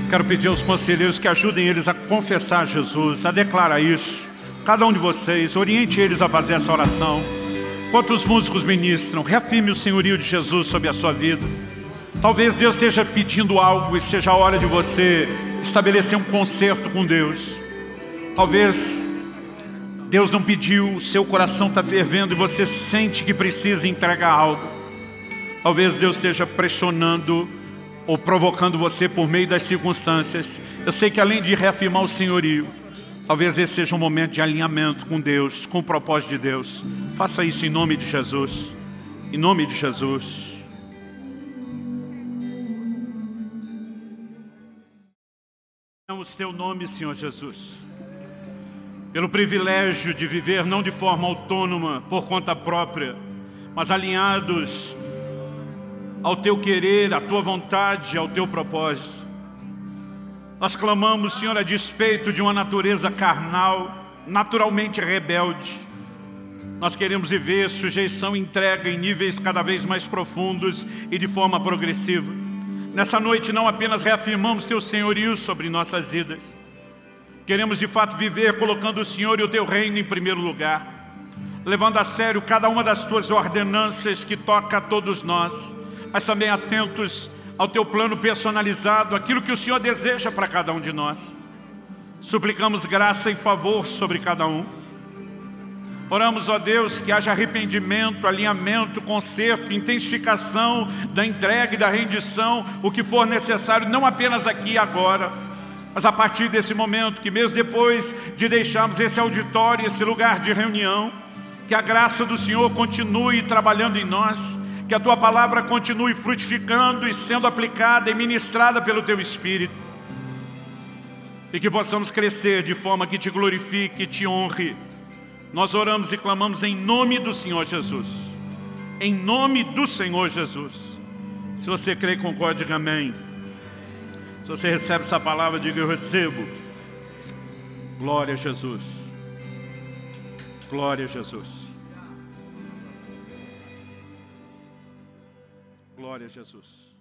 Quero pedir aos conselheiros que ajudem eles a confessar Jesus, a declarar isso. Cada um de vocês, oriente eles a fazer essa oração. Enquanto os músicos ministram, reafirme o senhorio de Jesus sobre a sua vida. Talvez Deus esteja pedindo algo e seja a hora de você estabelecer um concerto com Deus. Talvez Deus não pediu, o seu coração está fervendo e você sente que precisa entregar algo. Talvez Deus esteja pressionando ou provocando você por meio das circunstâncias. Eu sei que além de reafirmar o senhorio, talvez esse seja um momento de alinhamento com Deus, com o propósito de Deus. Faça isso em nome de Jesus. Em nome de Jesus. Damos teu nome, Senhor Jesus, pelo privilégio de viver não de forma autônoma, por conta própria, mas alinhados ao teu querer, à tua vontade, ao teu propósito. Nós clamamos, Senhor, a despeito de uma natureza carnal, naturalmente rebelde. Nós queremos viver sujeição e entrega em níveis cada vez mais profundos e de forma progressiva. Nessa noite não apenas reafirmamos teu senhorio sobre nossas vidas. Queremos de fato viver colocando o Senhor e o teu reino em primeiro lugar, levando a sério cada uma das tuas ordenanças que toca a todos nós, mas também atentos ao teu plano personalizado, aquilo que o Senhor deseja para cada um de nós. Suplicamos graça e favor sobre cada um. Oramos, ó Deus, que haja arrependimento, alinhamento, conserto, intensificação da entrega e da rendição, o que for necessário, não apenas aqui e agora, mas a partir desse momento, que mesmo depois de deixarmos esse auditório, esse lugar de reunião, que a graça do Senhor continue trabalhando em nós, que a Tua palavra continue frutificando e sendo aplicada e ministrada pelo Teu Espírito, e que possamos crescer de forma que Te glorifique e Te honre. Nós oramos e clamamos em nome do Senhor Jesus. Em nome do Senhor Jesus. Se você crê, concorde, diga amém. Se você recebe essa palavra, diga: eu recebo. Glória a Jesus. Glória a Jesus. Glória a Jesus.